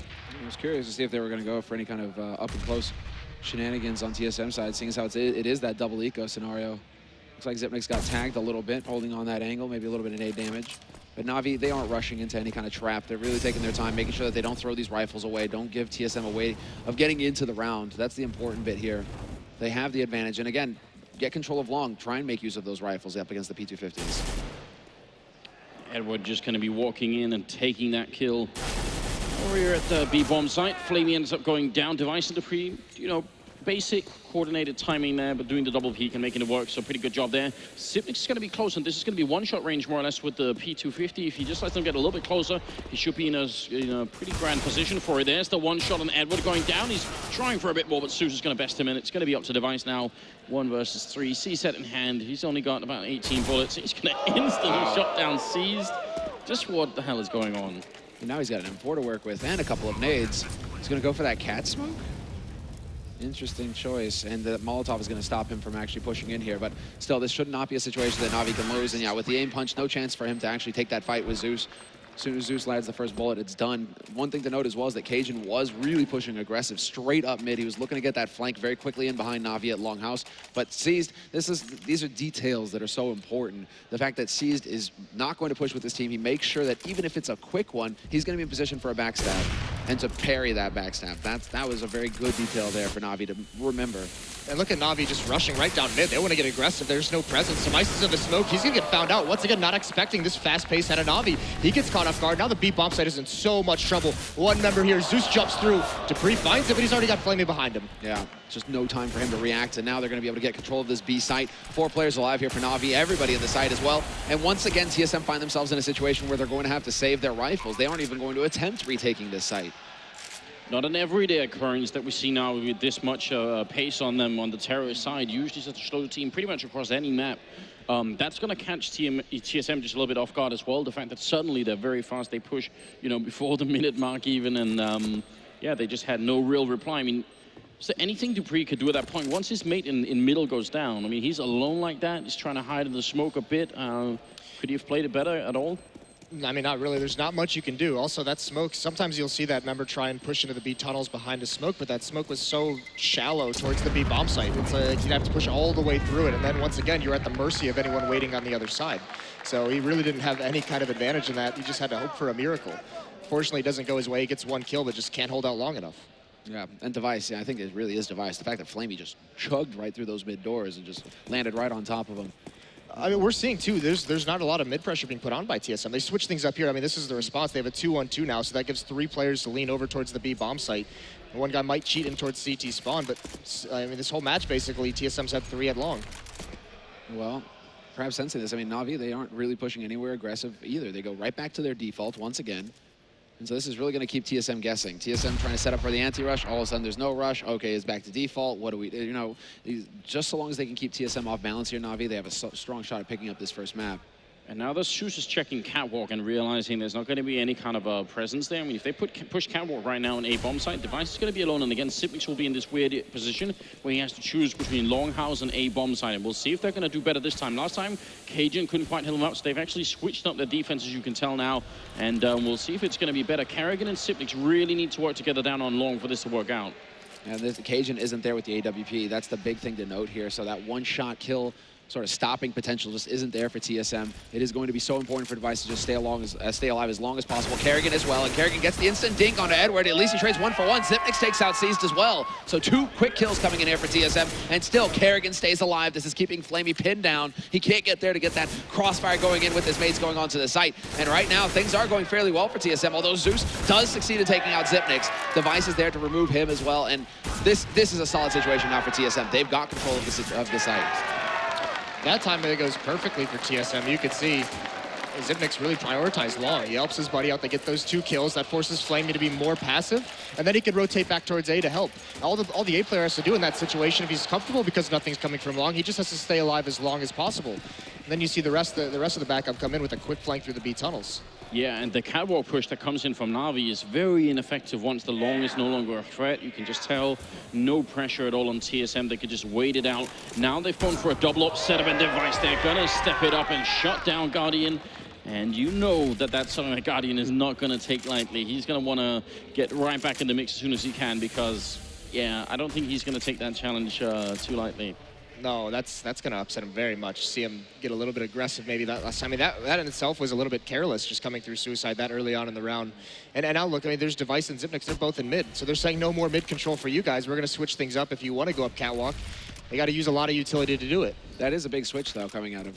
I was curious to see if they were going to go for any kind of up and close shenanigans on TSM side, seeing as how it is that double eco scenario. Looks like Zipnix got tagged a little bit, holding on that angle, maybe a little bit of nade damage. But Na'Vi, they aren't rushing into any kind of trap. They're really taking their time, making sure that they don't throw these rifles away, don't give TSM a way of getting into the round. That's the important bit here. They have the advantage. And again, get control of long. Try and make use of those rifles up against the P250s. Edward just going to be walking in and taking that kill. Over here at the B-bomb site, Flamey ends up going down. Device and Dupree, you know, basic coordinated timing there, but doing the double peek and making it work, so pretty good job there. Sipnix is going to be close, and this is going to be one-shot range more or less with the P250. If he just lets them get a little bit closer, he should be in a pretty grand position for it. There's the one-shot on Edward going down. He's trying for a bit more, but Zeus is going to best him, and it's going to be up to Device now. 1 versus 3. C-set in hand. He's only got about 18 bullets. He's going to instantly shut down Seized. Just what the hell is going on? And now he's got an M4 to work with and a couple of nades. He's going to go for that cat smoke? Interesting choice, and the Molotov is going to stop him from actually pushing in here, but still, this should not be a situation that Na'Vi can lose, and yeah, with the aim punch, no chance for him to actually take that fight with Zeus. As soon as Zeus lands the first bullet, it's done. One thing to note as well is that Cajun was really pushing aggressive straight up mid. He was looking to get that flank very quickly in behind Na'Vi at Longhouse, but Seized, these are details that are so important. The fact that Seized is not going to push with his team, he makes sure that even if it's a quick one, he's going to be in position for a backstab and to parry that backstab. That was a very good detail there for Na'Vi to remember. And look at Na'Vi just rushing right down mid. They want to get aggressive. There's no presence. Device is in the smoke. He's going to get found out. Once again, not expecting this fast pace out of Na'Vi. He gets caught off guard. Now the B-bomb side is in so much trouble. One member here, Zeus jumps through. Dupree finds it, but he's already got Flamey behind him. Yeah, just no time for him to react, and now they're going to be able to get control of this B site. 4 players alive here for Na'Vi, everybody in the site as well. And once again, TSM find themselves in a situation where they're going to have to save their rifles. They aren't even going to attempt retaking this site. Not an everyday occurrence that we see now with this much pace on them on the terrorist side. Usually such a slow team pretty much across any map. That's going to catch TSM just a little bit off guard as well. The fact that suddenly they're very fast, they push, you know, before the minute mark even, and yeah, they just had no real reply. I mean, is there anything Dupree could do at that point? Once his mate in middle goes down, I mean, he's alone like that. He's trying to hide in the smoke a bit. Could he have played it better at all? I mean, not really. There's not much you can do. Also, that smoke, sometimes you'll see that member try and push into the B tunnels behind a smoke, but that smoke was so shallow towards the B bomb site. It's like you'd have to push all the way through it, and then once again, you're at the mercy of anyone waiting on the other side. So he really didn't have any kind of advantage in that. He just had to hope for a miracle. Fortunately, it doesn't go his way. He gets 1 kill, but just can't hold out long enough. Yeah, and Device, yeah, I think it really is Device. The fact that Flamey just chugged right through those mid doors and just landed right on top of him. I mean, we're seeing, too, there's not a lot of mid-pressure being put on by TSM. They switch things up here. I mean, this is the response. They have a 2-1-2 now, so that gives 3 players to lean over towards the B bomb site. And one guy might cheat in towards CT spawn, but, I mean, this whole match, basically, TSM's had 3 at long. Well, perhaps sensing this, I mean, Na'Vi, they aren't really pushing anywhere aggressive either. They go right back to their default once again. And so this is really going to keep TSM guessing. TSM trying to set up for the anti-rush. All of a sudden, there's no rush. Okay, it's back to default. What do we do? You know, just so long as they can keep TSM off balance here, Na'Vi, they have a strong shot at picking up this first map. And now the Zeus is checking Catwalk and realizing there's not going to be any kind of presence there. I mean, if they push Catwalk right now on A bomb site, Device is going to be alone. And again, Sipnix will be in this weird position where he has to choose between Longhouse and A bomb site. And we'll see if they're going to do better this time. Last time, Cajun couldn't quite hold him up, so they've actually switched up their defense, as you can tell now. And we'll see if it's going to be better. Karrigan and Sipnix really need to work together down on Long for this to work out. And the Cajun isn't there with the AWP. That's the big thing to note here. So that one-shot kill sort of stopping potential just isn't there for TSM. It is going to be so important for Device to just stay alive as long as possible. Karrigan as well, and Karrigan gets the instant dink onto Edward. At least he trades 1-for-1. Sipnix takes out Seized as well. So 2 quick kills coming in here for TSM, and still Karrigan stays alive. This is keeping Flamey pinned down. He can't get there to get that crossfire going in with his mates going onto the site. And right now, things are going fairly well for TSM, although Zeus does succeed in taking out Zipnix. Device is there to remove him as well, and this is a solid situation now for TSM. They've got control of the site. That time it goes perfectly for TSM. You could see Zipnix really prioritized Long. He helps his buddy out. They get those 2 kills. That forces Flamey to be more passive, and then he could rotate back towards A to help. All the A player has to do in that situation, if he's comfortable because nothing's coming from Long, he just has to stay alive as long as possible. And then you see the rest of the backup come in with a quick flank through the B tunnels. Yeah, and the Catwalk push that comes in from Na'Vi is very ineffective once the Long is no longer a threat. You can just tell no pressure at all on TSM. They could just wait it out. Now they've gone for a double up setup and Device. They're going to step it up and shut down Guardian. And you know that something that Guardian is not going to take lightly. He's going to want to get right back in the mix as soon as he can because, yeah, I don't think he's going to take that challenge too lightly. No, that's going to upset him very much. See him get a little bit aggressive maybe that last time. I mean, that in itself was a little bit careless, just coming through Suicide that early on in the round. And now look, I mean, there's Device and Zipnix. They're both in mid. So they're saying no more mid control for you guys. We're going to switch things up if you want to go up Catwalk. They got to use a lot of utility to do it. That is a big switch, though, coming out of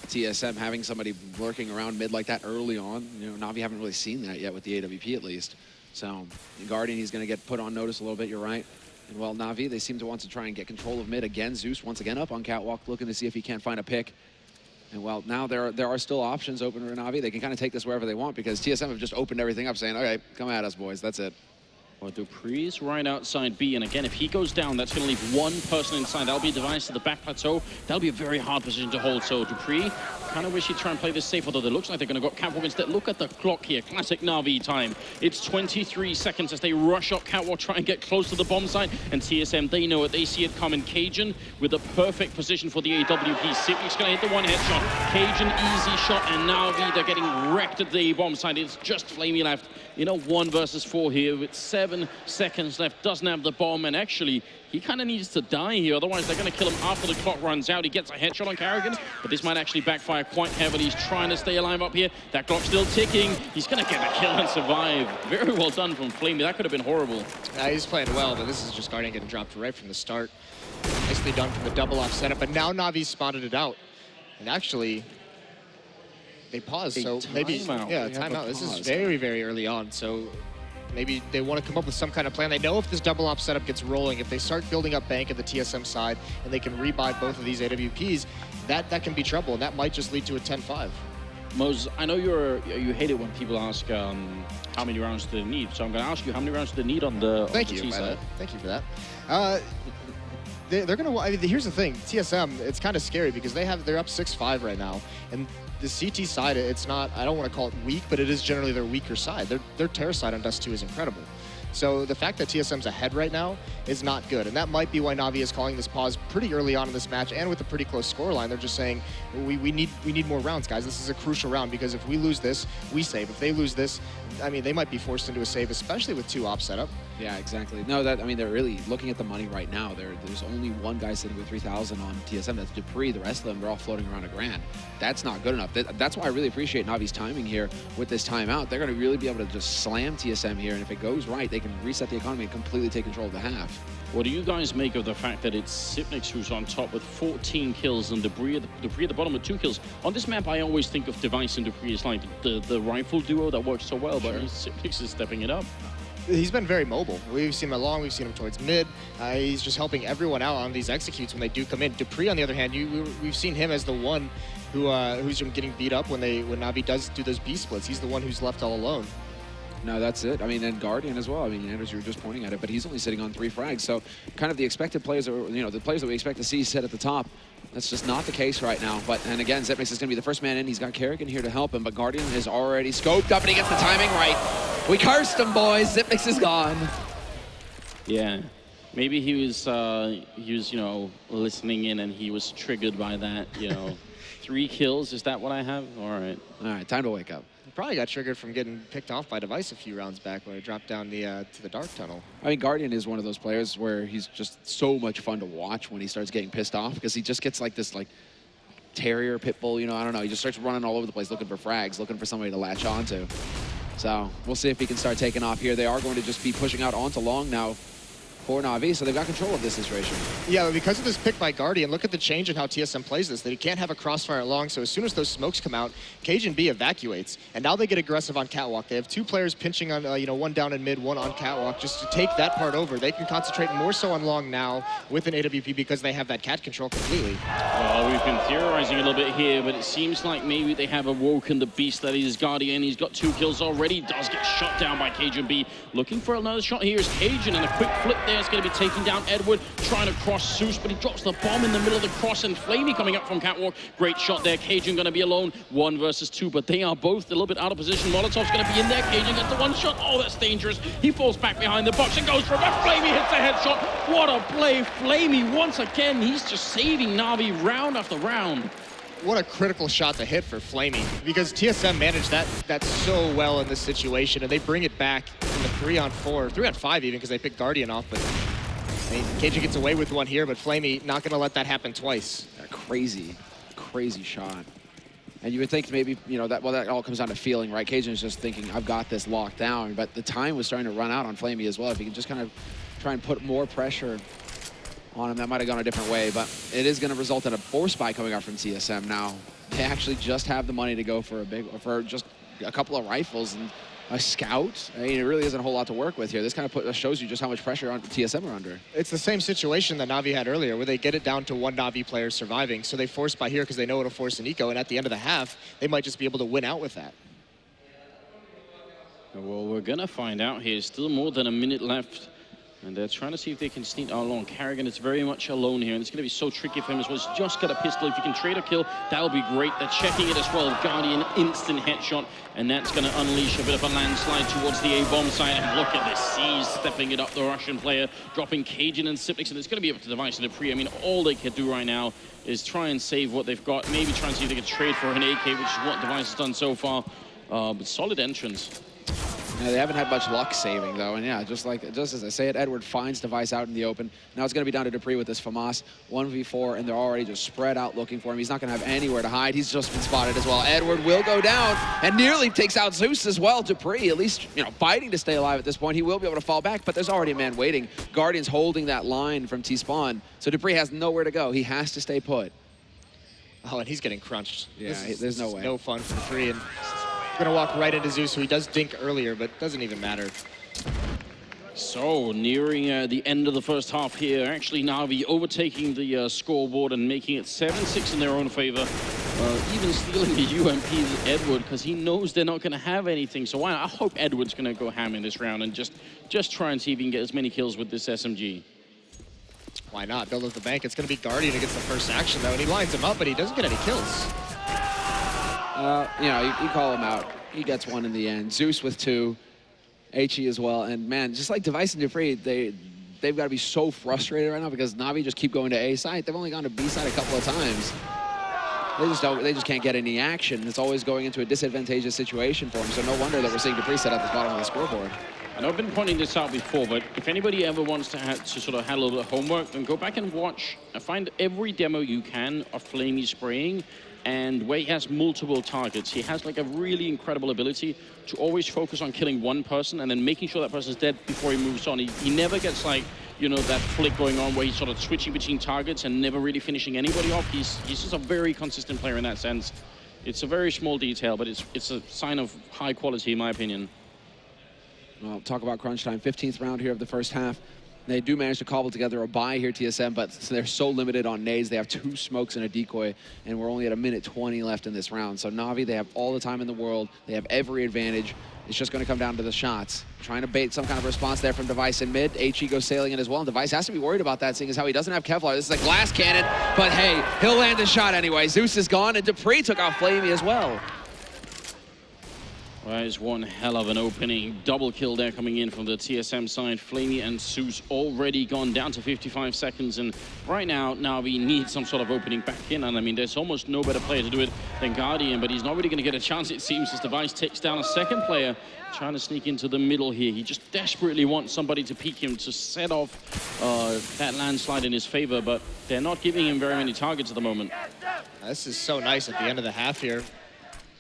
TSM, having somebody working around mid like that early on. You know, Na'Vi haven't really seen that yet with the AWP at least. So Guardian, he's going to get put on notice a little bit, you're right. And well, Na'Vi, they seem to want to try and get control of mid again. Zeus once again up on Catwalk, looking to see if he can't find a pick. And well, now there are still options open for Na'Vi. They can kind of take this wherever they want because TSM have just opened everything up saying, okay, come at us, boys, that's it. Well, Dupree's right outside B, and again, if he goes down, that's going to leave 1 person inside. That'll be a Device to the back plateau. That'll be a very hard position to hold. So Dupree, kind of wish he'd try and play this safe, although it looks like they're going to go Catwalk instead. Look at the clock here, classic Na'Vi time. It's 23 seconds as they rush up Catwalk, try and get close to the bomb site, and TSM, they know it, they see it coming. Cajun with a perfect position for the AWP. Sipnix's going to hit the 1 headshot. Cajun, easy shot, and Na'Vi, they're getting wrecked at the bomb site. It's just Flamey left. You know, 1 versus 4 here with 7 seconds left, doesn't have the bomb, and actually, he kind of needs to die here, otherwise they're going to kill him after the clock runs out. He gets a headshot on Karrigan, but this might actually backfire quite heavily. He's trying to stay alive up here. That clock's still ticking. He's going to get a kill and survive. Very well done from Flamey. That could have been horrible. He's playing well, but this is just Guardian getting dropped right from the start. Nicely done from the double-off setup, but now Na'Vi spotted it out. And actually, they paused, so maybe, yeah, timeout. This is very, very early on, so maybe they want to come up with some kind of plan. They know if this double-op setup gets rolling, if they start building up bank at the TSM side, and they can rebuy both of these AWPs, that can be trouble, and that might just lead to a 10-5. Mose, I know you hate it when people ask how many rounds do they need, so I'm going to ask you how many rounds do they need on the T side? Thank you for that. They're going to. I mean, here's the thing. TSM, it's kind of scary because they're up 6-5 right now, and the CT side, it's not. I don't want to call it weak, but it is generally their weaker side. Their terror side on Dust 2 is incredible. So the fact that TSM's ahead right now is not good, and that might be why Na'Vi is calling this pause pretty early on in this match, and with a pretty close scoreline. They're just saying we need more rounds, guys. This is a crucial round because if we lose this, we save. If they lose this, I mean, they might be forced into a save, especially with 2 op setup. Yeah, exactly. No, I mean, they're really looking at the money right now. There's only one guy sitting with 3,000 on TSM. That's Dupree. The rest of them, they're all floating around $1,000. That's not good enough. That's why I really appreciate Navi's timing here with this timeout. They're going to really be able to just slam TSM here, and if it goes right, they can reset the economy and completely take control of the half. What do you guys make of the fact that it's Sipnix who's on top with 14 kills and Dupree at the bottom with 2 kills? On this map, I always think of Device and Dupree as like the rifle duo that works so well, but Sipnix is stepping it up. He's been very mobile. We've seen him along, we've seen him towards mid. He's just helping everyone out on these executes when they do come in. Dupree, on the other hand, we've seen him as the one who's getting beat up when Na'Vi does do those B splits. He's the one who's left all alone. No, that's it. I mean, and Guardian as well. I mean, Anders, you were just pointing at it, but he's only sitting on 3 frags. So kind of the expected players, the players that we expect to see sit at the top. That's just not the case right now. But, and again, Xyp9x is going to be the first man in. He's got Kerrigan here to help him, but Guardian is already scoped up, and he gets the timing right. We cursed him, boys. Xyp9x is gone. Yeah. Maybe he was, listening in and he was triggered by that, 3 kills, is that what I have? All right, time to wake up. He probably got triggered from getting picked off by Device a few rounds back when he dropped down to the dark tunnel. I mean, Guardian is one of those players where he's just so much fun to watch when he starts getting pissed off, because he just gets like this terrier pit bull, I don't know. He just starts running all over the place looking for frags, looking for somebody to latch onto. So we'll see if he can start taking off here. They are going to just be pushing out onto long now for Na'Vi, so they've got control of this situation. Yeah, but because of this pick by Guardian, look at the change in how TSM plays this. They can't have a crossfire at long, so as soon as those smokes come out, Cajun B evacuates, and now they get aggressive on Catwalk. They have 2 players pinching on, one down in mid, one on Catwalk, just to take that part over. They can concentrate more so on long now with an AWP because they have that cat control completely. Well, we've been theorizing a little bit here, but it seems like maybe they have awoken the beast that is Guardian. He's got 2 kills already, does get shot down by Cajun B. Looking for another shot here is Cajun, and a quick flip there is going to be taking down Edward, trying to cross Zeus, but he drops the bomb in the middle of the cross, and Flamey coming up from Catwalk. Great shot there. Cajun going to be alone, 1 versus 2, but they are both a little bit out of position. Molotov's going to be in there. Cajun gets the 1 shot. Oh, that's dangerous. He falls back behind the box and goes for it. Flamey hits the headshot. What a play. Flamey, once again, he's just saving Na'Vi round after round. What a critical shot to hit for Flamey, because TSM managed that so well in this situation, and they bring it back in the 3-on-4, 3-on-5 even, because they picked Guardian off, but I mean, Cajun gets away with 1 here, but Flamey not going to let that happen twice. A crazy shot. And you would think maybe, that all comes down to feeling, right? Cajun's just thinking, I've got this locked down, but the time was starting to run out on Flamey as well. If he can just kind of try and put more pressure on him, that might have gone a different way, but it is going to result in a force buy coming out from TSM now. They actually just have the money to go for just a couple of rifles and a scout. I mean, it really isn't a whole lot to work with here. This kind of shows you just how much pressure TSM are under. It's the same situation that Na'Vi had earlier, where they get it down to 1 Na'Vi player surviving, so they force by here because they know it'll force an eco, and at the end of the half, they might just be able to win out with that. Well, we're going to find out here. Still more than a minute left. And they're trying to see if they can sneak out along. Kerrigan is very much alone here, and it's going to be so tricky for him as well. He's just got a pistol. If he can trade a kill, that'll be great. They're checking it as well. Guardian, instant headshot, and that's going to unleash a bit of a landslide towards the A-bomb side. And look at this, C's stepping it up, the Russian player, dropping Cajun and Xyp9x, and it's going to be up to Device and Dupree. I mean, all they can do right now is try and save what they've got. Maybe try and see if they can trade for an AK, which is what Device has done so far. But solid entrance. Yeah, they haven't had much luck saving, though, and yeah, just as I say it, Edward finds Device out in the open. Now it's going to be down to Dupree with this FAMAS 1v4, and they're already just spread out looking for him. He's not going to have anywhere to hide. He's just been spotted as well. Edward will go down and nearly takes out Zeus as well. Dupree, at least, fighting to stay alive at this point. He will be able to fall back, but there's already a man waiting. Guardian's holding that line from T-Spawn, so Dupree has nowhere to go. He has to stay put. Oh, and he's getting crunched. Yeah, there's no way. No fun for Dupree, and going to walk right into Zeus, who he does dink earlier, but doesn't even matter. So, nearing the end of the first half here, actually Na'Vi overtaking the scoreboard and making it 7-6 in their own favor. Even stealing the UMP is Edward, because he knows they're not going to have anything. So I hope Edward's going to go ham in this round and just try and see if he can get as many kills with this SMG. Why not? Build up the bank. It's going to be Guardian against the first action, though, and he lines him up, but he doesn't get any kills. You call him out. He gets 1 in the end. Zeus with 2. HE as well. And man, just like Device and Dupree, they've got to be so frustrated right now because Na'Vi just keep going to A side. They've only gone to B side a couple of times. They just can't get any action. It's always going into a disadvantageous situation for them. So no wonder that we're seeing Dupree set at the bottom of the scoreboard. I know I've been pointing this out before, but if anybody ever wants to sort of have a little bit of homework, then go back and watch. Find every demo you can of Flamey spraying, and where he has multiple targets. He has like a really incredible ability to always focus on killing one person and then making sure that person's dead before he moves on. He never gets like, that flick going on where he's sort of switching between targets and never really finishing anybody off. He's just a very consistent player in that sense. It's a very small detail, but it's a sign of high quality in my opinion. Well, talk about crunch time. 15th round here of the first half. They do manage to cobble together a buy here, TSM, but they're so limited on nades. They have 2 smokes and a decoy, and we're only at 1:20 left in this round. So Na'Vi, they have all the time in the world. They have every advantage. It's just going to come down to the shots. Trying to bait some kind of response there from Device in mid. HE goes sailing in as well, and Device has to be worried about that, seeing as how he doesn't have Kevlar. This is a glass cannon, but hey, he'll land a shot anyway. Zeus is gone, and Dupree took out Flamey as well. Well, that is one hell of an opening. Double kill there coming in from the TSM side. Flamey and Zeus already gone down to 55 seconds. And right now, Na'Vi needs some sort of opening back in. And I mean, there's almost no better player to do it than Guardian, but he's not really going to get a chance, it seems, as Device takes down a second player trying to sneak into the middle here. He just desperately wants somebody to peek him to set off that landslide in his favor, but they're not giving him very many targets at the moment. This is so nice at the end of the half here.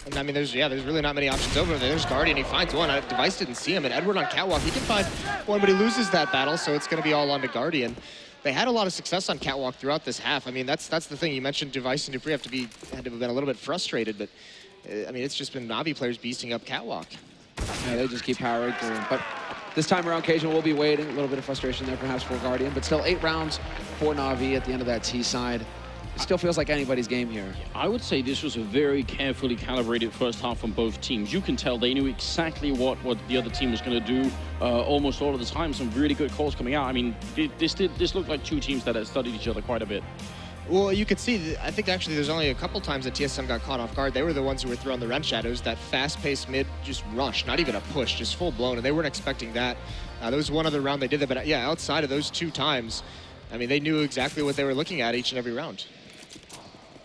And I mean, there's really not many options over there. There's Guardian, he finds one. Device didn't see him, and Edward on Catwalk, he can find one, but he loses that battle, so it's going to be all on to Guardian. They had a lot of success on Catwalk throughout this half. I mean, that's the thing. You mentioned Device and Dupree had to have been a little bit frustrated, but I mean, it's just been Na'Vi players beasting up Catwalk. Yeah, they just keep powering through. But this time around, Cajun will be waiting. A little bit of frustration there, perhaps, for Guardian, but still 8 rounds for Na'Vi at the end of that T side. It still feels like anybody's game here. I would say this was a very carefully calibrated first half from both teams. You can tell they knew exactly what the other team was going to do almost all of the time. Some really good calls coming out. I mean, this looked like 2 teams that had studied each other quite a bit. Well, you could see, I think actually there's only a couple times that TSM got caught off guard. They were the ones who were throwing the Rent Shadows, that fast-paced mid just rush, not even a push, just full-blown, and they weren't expecting that. There was one other round they did that, but yeah, outside of those 2 times, I mean, they knew exactly what they were looking at each and every round.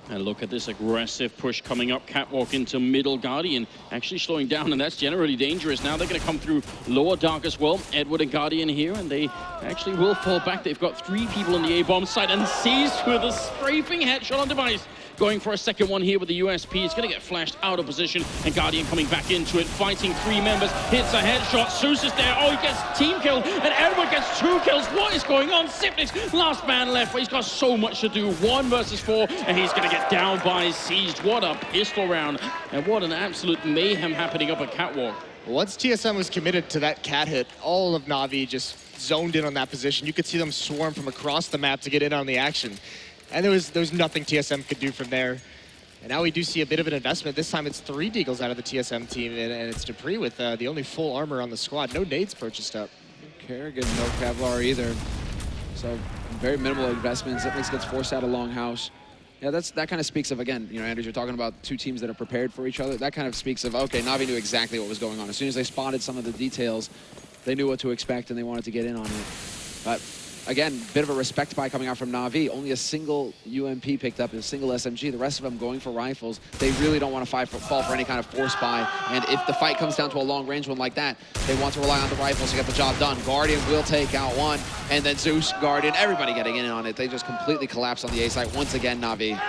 And look at this aggressive push coming up. Catwalk into middle. Guardian actually slowing down, and that's generally dangerous. Now they're going to come through lower dark as well. Edward and Guardian here, and they actually will fall back. They've got 3 people on the A-bomb side, and seized with a strafing headshot on Device. Going for a second one here with the USP. It's going to get flashed out of position, and Guardian coming back into it, fighting 3 members. Hits a headshot. Zeus is there. Oh, he gets team killed, and Edward gets 2 kills. What is going on? Sipnix, last man left, but he's got so much to do. 1 versus 4, and he's going to get down by Seized. What a pistol round, and what an absolute mayhem happening up at Catwalk. Once TSM was committed to that cat hit, all of Na'Vi just zoned in on that position. You could see them swarm from across the map to get in on the action. And there was nothing TSM could do from there. And now we do see a bit of an investment. This time it's 3 Deagles out of the TSM team, and it's Dupree with the only full armor on the squad. No nades purchased up. Kerrigan, no Kevlar either. So very minimal investments. That makes gets forced out of Longhouse. Yeah, that kind of speaks of, again, you know, Andrews, you're talking about 2 teams that are prepared for each other. That kind of speaks of, okay, Na'Vi knew exactly what was going on. As soon as they spotted some of the details, they knew what to expect, and they wanted to get in on it. But again, bit of a respect buy coming out from Na'Vi. Only a single UMP picked up, a single SMG. The rest of them going for rifles. They really don't want to fall for any kind of force buy. And if the fight comes down to a long-range one like that, they want to rely on the rifles to get the job done. Guardian will take out one, and then Zeus, Guardian, everybody getting in on it. They just completely collapse on the A site once again, Na'Vi.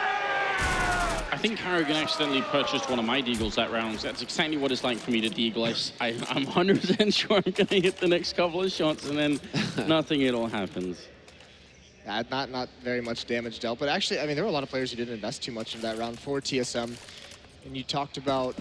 I think Kerrigan accidentally purchased one of my Deagles that round. That's exactly what it's like for me to Deagle. I'm 100% sure I'm going to hit the next couple of shots, and then nothing at all happens. Not very much damage dealt, but actually, I mean, there were a lot of players who didn't invest too much in that round for TSM. And you talked about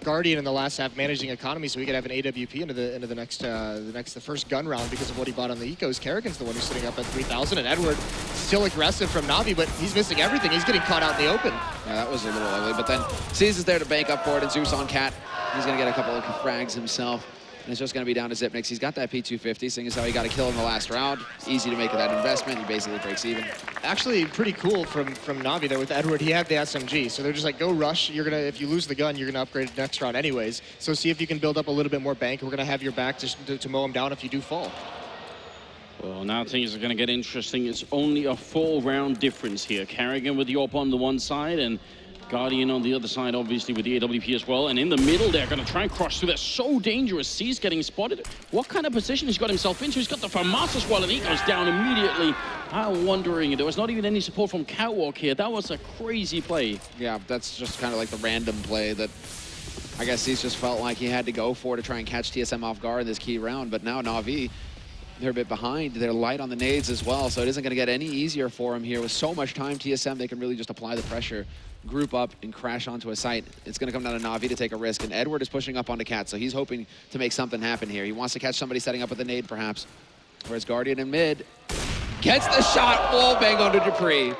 Guardian in the last half managing economy, so we could have an AWP into the first gun round because of what he bought on the ecos. Kerrigan's the one who's sitting up at 3,000, and Edward still aggressive from Na'Vi, but he's missing everything. He's getting caught out in the open. Yeah, that was a little ugly, but then Seas is there to bank up for it, and Zeus on Cat. He's going to get a couple of frags himself. And it's just going to be down to Zipnix. He's got that P250, seeing as how he got a kill in the last round. Easy to make that investment. He basically breaks even. Actually, pretty cool from Na'Vi though. With Edward, he had the SMG, so they're just like, go rush. If you lose the gun, you're gonna upgrade it next round anyways. So see if you can build up a little bit more bank. We're gonna have your back to mow him down if you do fall. Well, now things are going to get interesting. It's only a 4-round difference here. Kerrigan with the AWP on the one side, and Guardian on the other side, obviously, with the AWP as well. And in the middle, they're going to try and cross through. They're so dangerous. C's getting spotted. What kind of position he's got himself into? He's got the FAMAS as well, and he goes down immediately. I'm wondering, there was not even any support from Catwalk here. That was a crazy play. Yeah, that's just kind of like the random play that I guess C's just felt like he had to go for to try and catch TSM off guard in this key round. But now Na'Vi, they're a bit behind. They're light on the nades as well, so it isn't going to get any easier for him here. With so much time, TSM, they can really just apply the pressure, group up, and crash onto a site. It's going to come down to Na'Vi to take a risk, and Edward is pushing up onto Cat, so he's hoping to make something happen here. He wants to catch somebody setting up with a nade, perhaps. Whereas Guardian in mid gets the shot, wall bang onto Dupree.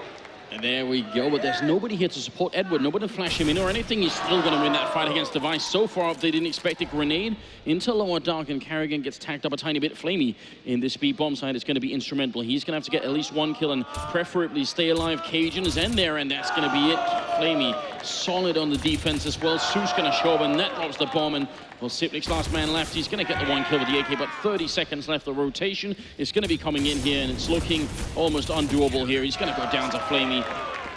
And there we go, but there's nobody here to support Edward. Nobody to flash him in or anything. He's still going to win that fight against Device. So far up, they didn't expect a grenade into lower dark, and Carrigan gets tagged up a tiny bit. Flamey in this speed bomb side is going to be instrumental. He's going to have to get at least one kill and preferably stay alive. Cajun is in there, and that's going to be it. Flamey solid on the defense as well. Seuss going to show up, and that drops the bomb. And well, Sipnik's last man left. He's going to get the one kill with the AK, but 30 seconds left. The rotation is going to be coming in here, and it's looking almost undoable here. He's going to go down to Flamey.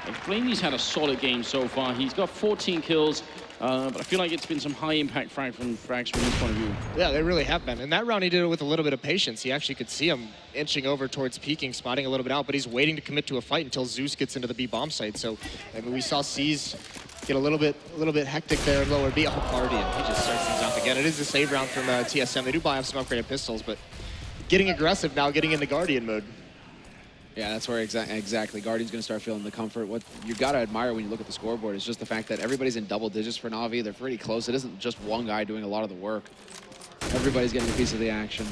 And Flamey's had a solid game so far. He's got 14 kills, but I feel like it's been some high-impact frags from his point of view. Yeah, they really have been. And that round, he did it with a little bit of patience. He actually could see him inching over towards peeking, spotting a little bit out, but he's waiting to commit to a fight until Zeus gets into the B bomb site. So, I mean, we saw C's get a little bit hectic there in lower B. Oh, Guardian, he just starts things off again. It is a save round from TSM. They do have some upgraded pistols, but getting aggressive now, getting into Guardian mode. Yeah, that's where exactly. Guardian's going to start feeling the comfort. What you got to admire when you look at the scoreboard is just the fact that everybody's in double digits for Na'Vi. They're pretty close. It isn't just one guy doing a lot of the work. Everybody's getting a piece of the action.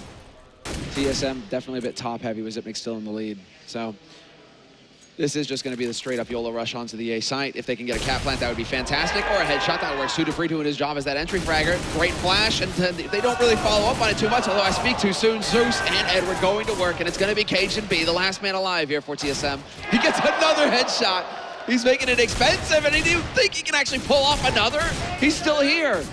TSM definitely a bit top heavy with Zipnik still in the lead. So this is just going to be the straight up YOLO rush onto the A site. If they can get a cat plant, that would be fantastic. Or a headshot, that works. Dupree doing his job as that entry fragger. Great flash, and they don't really follow up on it too much, although I speak too soon. Zeus and Edward going to work, and it's going to be Cajun B, the last man alive here for TSM. He gets another headshot. He's making it expensive, and he didn't think he can actually pull off another. He's still here.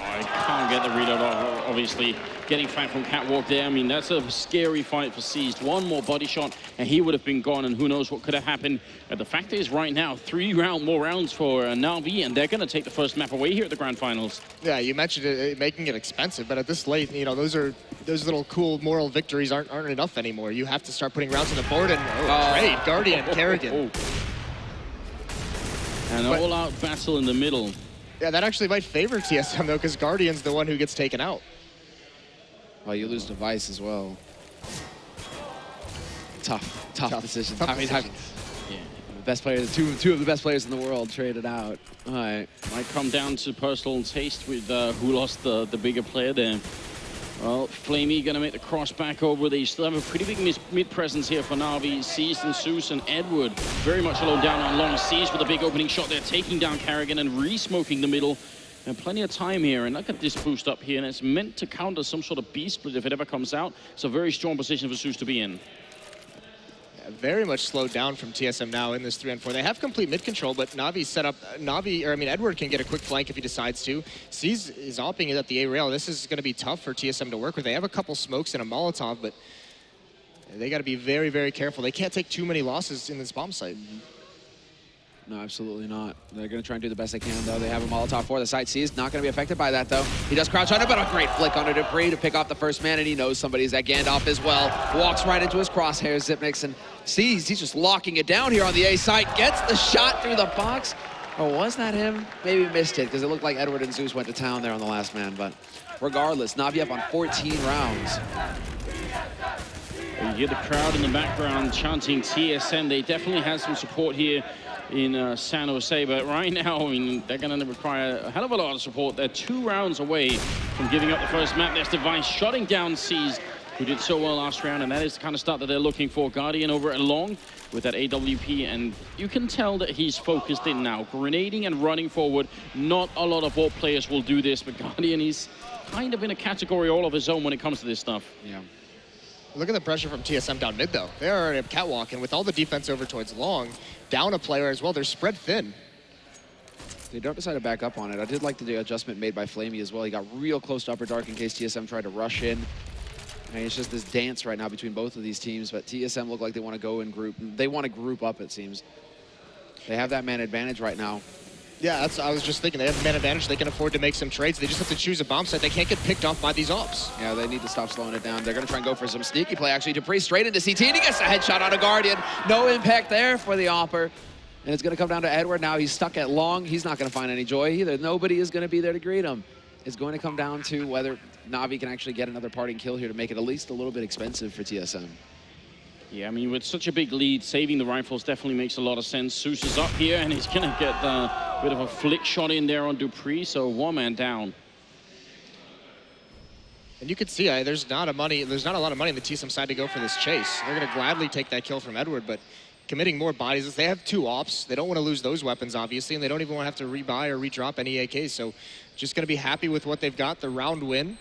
I can't get the reload off, obviously. Getting flanked from Catwalk there. I mean, that's a scary fight for Seized. One more body shot, and he would have been gone, and who knows what could have happened. The fact is, right now, 3 more rounds for Na'Vi, and they're going to take the first map away here at the Grand Finals. Yeah, you mentioned it, making it expensive, but at this late, you know, those little cool moral victories aren't enough anymore. You have to start putting rounds on the board, and trade, Guardian, Carrigan. An all-out battle in the middle. Yeah, that actually might favor TSM, though, because Guardian's the one who gets taken out. Well, you lose Device as well. Tough decision. Tough I mean, decisions. yeah, the best players, two of the best players in the world traded out. All right. Might come down to personal taste with who lost the bigger player there. Well, Flamey going to make the cross back over. They still have a pretty big mid presence here for Na'Vi. Seized and Seuss and Edward very much alone down on long. Seized with a big opening shot there, taking down Carrigan and re-smoking the middle. And plenty of time here, and look at this boost up here, and it's meant to counter some sort of B split if it ever comes out. It's a very strong position for Seuss to be in. Yeah, very much slowed down from TSM now in this 3-on-4. They have complete mid control, but Navi's set up. Edward can get a quick flank if he decides to. Sees is opping it at the A rail. This is going to be tough for TSM to work with. They have a couple smokes and a Molotov, but they got to be very, very careful. They can't take too many losses in this bomb site. No, absolutely not. They're going to try and do the best they can, though. They have a Molotov for the site. Seized, not going to be affected by that, though. He does crouch under, but a great flick onto Dupree to pick off the first man, and he knows somebody's at Gandalf as well. Walks right into his crosshairs, Zipnik, and Seized, he's just locking it down here on the A site. Gets the shot through the box. Or was that him? Maybe missed it, because it looked like Edward and Zeus went to town there on the last man, but regardless, Na'Vi up on 14 rounds. You hear the crowd in the background chanting TSM. They definitely had some support here in San Jose, but right now, I mean, they're going to require a hell of a lot of support. They're 2 rounds away from giving up the first map. There's Device shutting down Seized, who did so well last round, and that is the kind of start that they're looking for. Guardian over at long with that AWP, and you can tell that he's focused in now, grenading and running forward. Not a lot of ball players will do this, but Guardian is kind of in a category all of his own when it comes to this stuff. Yeah. Look at the pressure from TSM down mid, though. They are at catwalk, and with all the defense over towards long, down a player as well, they're spread thin. They don't decide to back up on it. I did like the adjustment made by Flamey as well. He got real close to upper dark in case TSM tried to rush in. And it's just this dance right now between both of these teams, but TSM look like they want to go in group. They want to group up, it seems. They have that man advantage right now. Yeah, I was just thinking. They have man advantage. They can afford to make some trades. They just have to choose a bomb site. They can't get picked off by these ops. Yeah, they need to stop slowing it down. They're going to try and go for some sneaky play, actually. Dupree straight into CT, and he gets a headshot on a Guardian. No impact there for the Opper. And it's going to come down to Edward now. He's stuck at long. He's not going to find any joy either. Nobody is going to be there to greet him. It's going to come down to whether Na'Vi can actually get another parting kill here to make it at least a little bit expensive for TSM. Yeah, I mean, with such a big lead, saving the rifles definitely makes a lot of sense. Seuss is up here, and he's going to get a bit of a flick shot in there on Dupree, so 1 man down. And you can see there's not a lot of money on the TSM side to go for this chase. They're going to gladly take that kill from Edward, but committing more bodies. They have 2 ops. They don't want to lose those weapons, obviously, and they don't even want to have to rebuy or redrop any AKs. So just going to be happy with what they've got, the round win.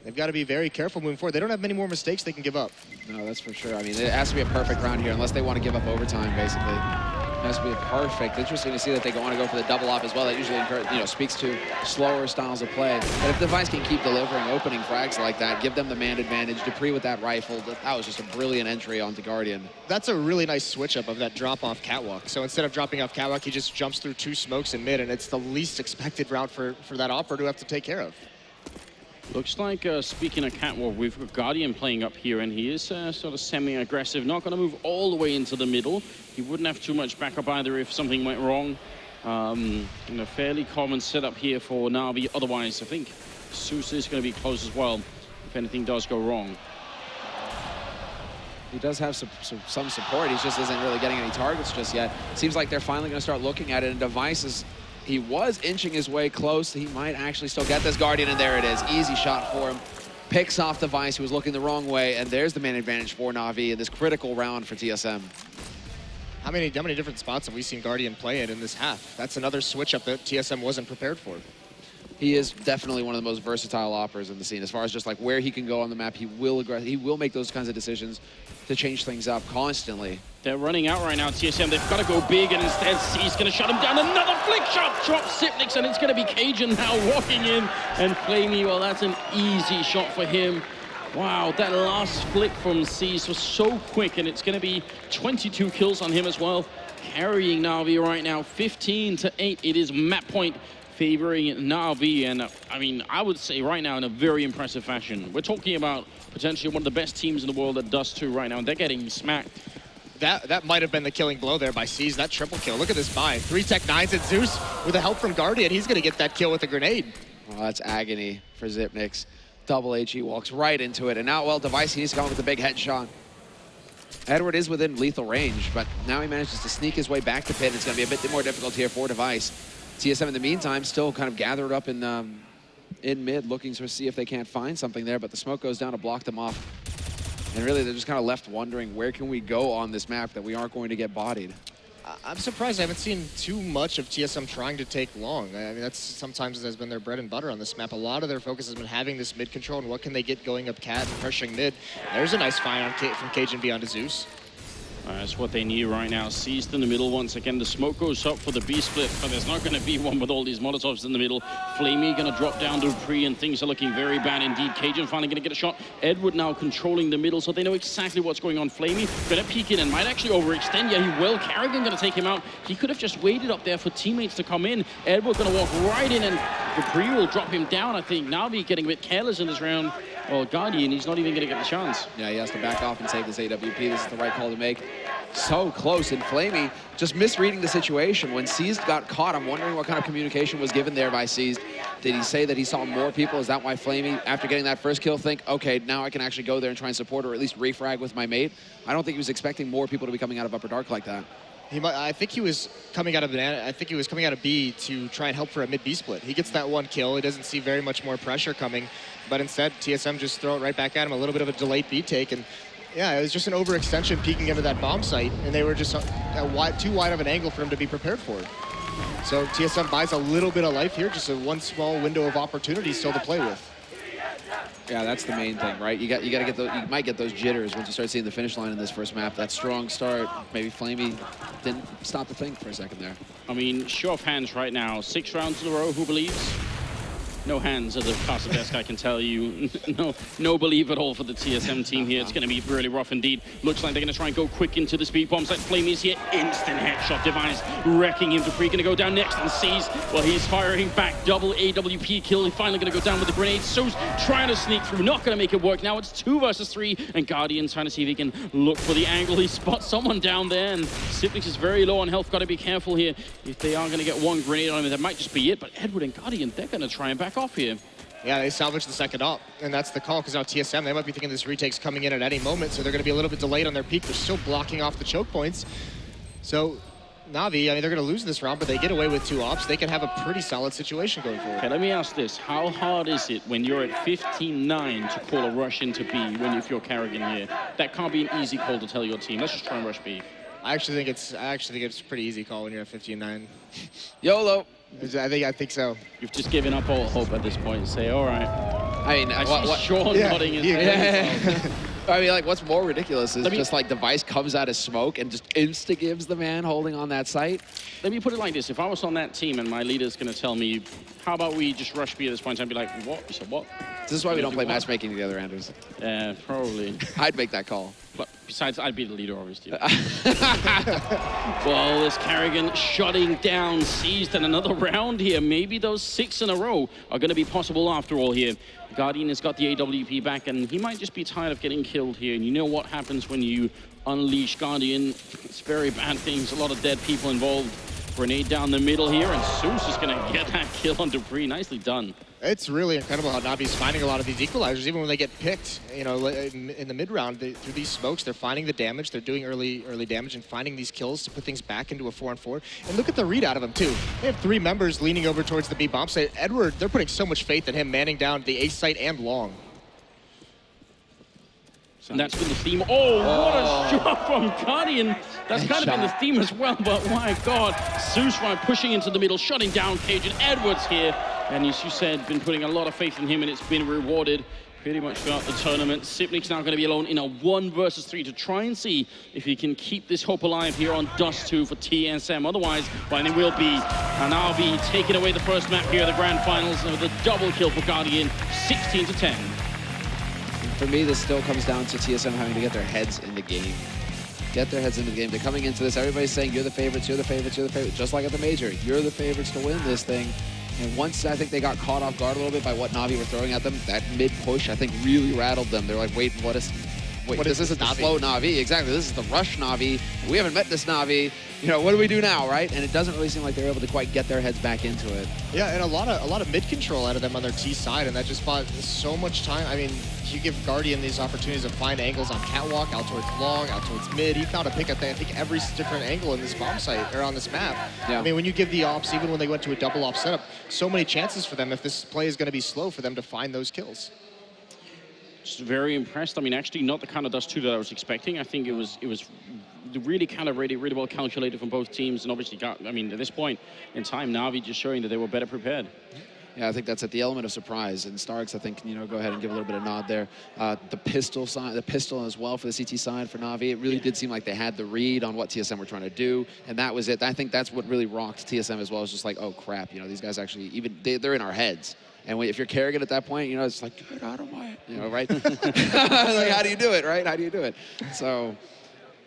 They've got to be very careful moving forward. They don't have many more mistakes they can give up. No, that's for sure. I mean, it has to be a perfect round here, unless they want to give up overtime, basically. It has to be perfect. Interesting to see that they want to go for the double op as well. That usually speaks to slower styles of play. But if Device can keep delivering opening frags like that, give them the man advantage. Dupree with that rifle, that was just a brilliant entry onto Guardian. That's a really nice switch up of that drop off catwalk. So instead of dropping off catwalk, he just jumps through 2 smokes in mid, and it's the least expected route for that opera to have to take care of. Looks like, speaking of catwalk, we've got Guardian playing up here, and he is sort of semi-aggressive, not going to move all the way into the middle. He wouldn't have too much backup either if something went wrong. In a fairly common setup here for Na'Vi. Otherwise, I think Zeus is going to be close as well if anything does go wrong. He does have some support. He just isn't really getting any targets just yet. Seems like they're finally going to start looking at it, and Device is... He was inching his way close. He might actually still get this Guardian, and there it is. Easy shot for him. Picks off Device, who was looking the wrong way, and there's the man advantage for Na'Vi in this critical round for TSM. How many different spots have we seen Guardian play in this half? That's another switch up that TSM wasn't prepared for. He is definitely one of the most versatile operators in the scene. As far as just like where he can go on the map, he will make those kinds of decisions to change things up constantly. They're running out right now, TSM. They've got to go big, and instead C's going to shut him down. Another flick shot drops Zipnix, and it's going to be Cajun now walking in. And Flamey, well, that's an easy shot for him. Wow, that last flick from C's was so quick, and it's going to be 22 kills on him as well. Carrying Na'Vi right now, 15-8. It is map point favoring Na'Vi, and I mean, I would say right now in a very impressive fashion. We're talking about potentially one of the best teams in the world at Dust 2 right now, and they're getting smacked. That might have been the killing blow there by C's, that triple kill. Look at this buy. 3 Tech 9s and Zeus with the help from Guardian. He's going to get that kill with a grenade. Oh, that's agony for Zipnix. Double H, he walks right into it. And now, well, Device, he needs to come with a big headshot. Edward is within lethal range, but now he manages to sneak his way back to pit. It's going to be a bit more difficult here for Device. TSM, in the meantime, still kind of gathered up in mid, looking to see if they can't find something there, but the smoke goes down to block them off. And really, they're just kind of left wondering, where can we go on this map that we aren't going to get bodied? I'm surprised I haven't seen too much of TSM trying to take long. I mean, that's sometimes has been their bread and butter on this map. A lot of their focus has been having this mid control and what can they get going up cat and pressuring mid. There's a nice find from Cajun beyond Zeus. That's what they need right now. Seized in the middle once again. The smoke goes up for the B split, but there's not going to be one with all these Molotovs in the middle. Flamey going to drop down to Dupree, and things are looking very bad indeed. Cajun finally going to get a shot. Edward now controlling the middle, so they know exactly what's going on. Flamey going to peek in and might actually overextend. Yeah, he will. Carrigan going to take him out. He could have just waited up there for teammates to come in. Edward going to walk right in, and Dupree will drop him down, I think. Na'Vi getting a bit careless in this round. Well, Guardian, he's not even going to get the chance. Yeah, he has to back off and save this AWP. This is the right call to make. So close, and Flamey just misreading the situation. When Seized got caught, I'm wondering what kind of communication was given there by Seized. Did he say that he saw more people? Is that why Flamey, after getting that first kill, think, okay, now I can actually go there and try and support or at least refrag with my mate? I don't think he was expecting more people to be coming out of Upper Dark like that. I think he was coming out of banana. I think he was coming out of B to try and help for a mid B split. He gets that one kill. He doesn't see very much more pressure coming, but instead TSM just throw it right back at him. A little bit of a delayed B take, and yeah, it was just an overextension peeking into that bomb site, and they were just too wide of an angle for him to be prepared for. So TSM buys a little bit of life here, just one small window of opportunity still to play with. Yeah, that's the main thing, right? You got to get those. You might get those jitters once you start seeing the finish line in this first map. That strong start, maybe Flamey didn't stop to think for a second there. I mean, show of hands right now. 6 rounds in a row. Who believes? No hands at the Casa desk, I can tell you. No belief at all for the TSM team here. It's going to be really rough indeed. Looks like they're going to try and go quick into the speed bombs. Like Flamey's here. Instant headshot. Device wrecking him. Dupree going to go down next and sees. Well, he's firing back. Double AWP kill. He's finally going to go down with the grenade. So's trying to sneak through. Not going to make it work. Now it's 2 versus 3. And Guardian trying to see if he can look for the angle. He spots someone down there. And Zipnix is very low on health. Got to be careful here. If they are going to get one grenade on him, that might just be it. But Edward and Guardian, they're going to try and back off here. Yeah, they salvaged the second op, and that's the call, because now TSM, they might be thinking this retake's coming in at any moment, so they're going to be a little bit delayed on their peak. They're still blocking off the choke points. So Navi, I mean, they're going to lose this round, but they get away with 2 ops. They can have a pretty solid situation going forward. Okay, let me ask this. How hard is it when you're at 15-9 to call a rush into B if you're Karrigan here? That can't be an easy call to tell your team. Let's just try and rush B. I actually think it's a pretty easy call when you're at 15-9. YOLO. I think so. You've just given up all hope at this point and say, all right. I mean, I see Sean nodding his head. I mean, like, what's more ridiculous is just like Device comes out of smoke and just insta-gives the man holding on that site. Let me put it like this. If I was on that team and my leader's going to tell me, how about we just rush B at this point, I'd be like, what? You said what? This is why we don't play matchmaking together, Anders. Yeah, probably. I'd make that call. But besides, I'd be the leader, obviously. Well, this Karrigan shutting down Seized and another round here. Maybe those 6 in a row are going to be possible after all here. Guardian has got the AWP back, and he might just be tired of getting killed here. And you know what happens when you unleash Guardian. It's very bad things. A lot of dead people involved. Grenade down the middle here, and Zeus is going to get that kill on Dupree. Nicely done. It's really incredible how Navi's finding a lot of these equalizers, even when they get picked. You know, in the mid round, through these smokes, they're finding the damage. They're doing early damage and finding these kills to put things back into a 4-on-4. And look at the read out of them too. They have 3 members leaning over towards the B bomb site. Edward, they're putting so much faith in him, manning down the ace site and long. And that's been the theme. Oh, what a shot from Guardian. That's kind of been the theme as well, but my God. Zeus right pushing into the middle, shutting down Cage, and Edwards here. And as you said, been putting a lot of faith in him, and it's been rewarded pretty much throughout the tournament. Sipnik's now going to be alone in a 1 versus 3 to try and see if he can keep this hope alive here on Dust 2 for TSM. Otherwise, well, it will be an RV taking away the first map here at the Grand Finals with a double kill for Guardian, 16-10. For me, this still comes down to TSM having to get their heads in the game. Get their heads into the game. They're coming into this, everybody's saying, you're the favorites, you're the favorites, you're the favorites. Just like at the Major, you're the favorites to win this thing. And once I think they got caught off guard a little bit by what Na'Vi were throwing at them, that mid-push, I think, really rattled them. They're like, wait, this isn't the slow Na'Vi. Exactly, this is the rush Na'Vi. We haven't met this Na'Vi. You know, what do we do now, right? And it doesn't really seem like they're able to quite get their heads back into it. Yeah, and a lot of mid control out of them on their T side, and that just bought so much time. I mean, you give Guardian these opportunities to find angles on catwalk, out towards long, out towards mid. He found a pick at I think every different angle in this bomb site or on this map. Yeah. I mean, when you give the ops, even when they went to a double op setup, so many chances for them if this play is going to be slow for them to find those kills. Just very impressed. I mean, actually, not the kind of Dust 2 that I was expecting. I think it was really calibrated, really well calculated from both teams, and obviously I mean, at this point in time, Na'Vi just showing that they were better prepared. Yeah, I think that's at the element of surprise. And Starks, I think, you know, go ahead and give a little bit of nod there. The pistol side, the pistol as well for the CT side for Na'Vi, it really did seem like they had the read on what TSM were trying to do, and that was it. I think that's what really rocked TSM as well. It's just like, oh crap, you know, these guys actually they're in our heads. And if you're Karrigan at that point, you know, it's like, get out of my, you know, right? Like, how do you do it, right? How do you do it? So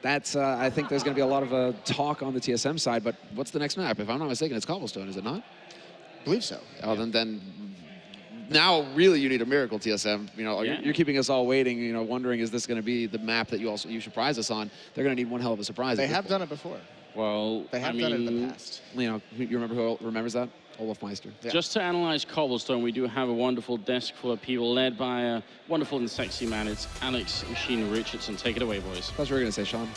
that's, I think there's going to be a lot of talk on the TSM side, but what's the next map? If I'm not mistaken, it's Cobblestone, is it not? I believe so. Oh, then now really you need a miracle, TSM. You know, you're keeping us all waiting, you know, wondering, is this going to be the map that you surprise us on? They're going to need one hell of a surprise. They have done it before. Well, they have done it in the past. You know, you remember who remembers that? Olaf Meister. Yeah. Just to analyze Cobblestone, we do have a wonderful desk full of people led by a wonderful and sexy man. It's Alex Machine Richardson. Take it away, boys. That's what we were going to say, Sean.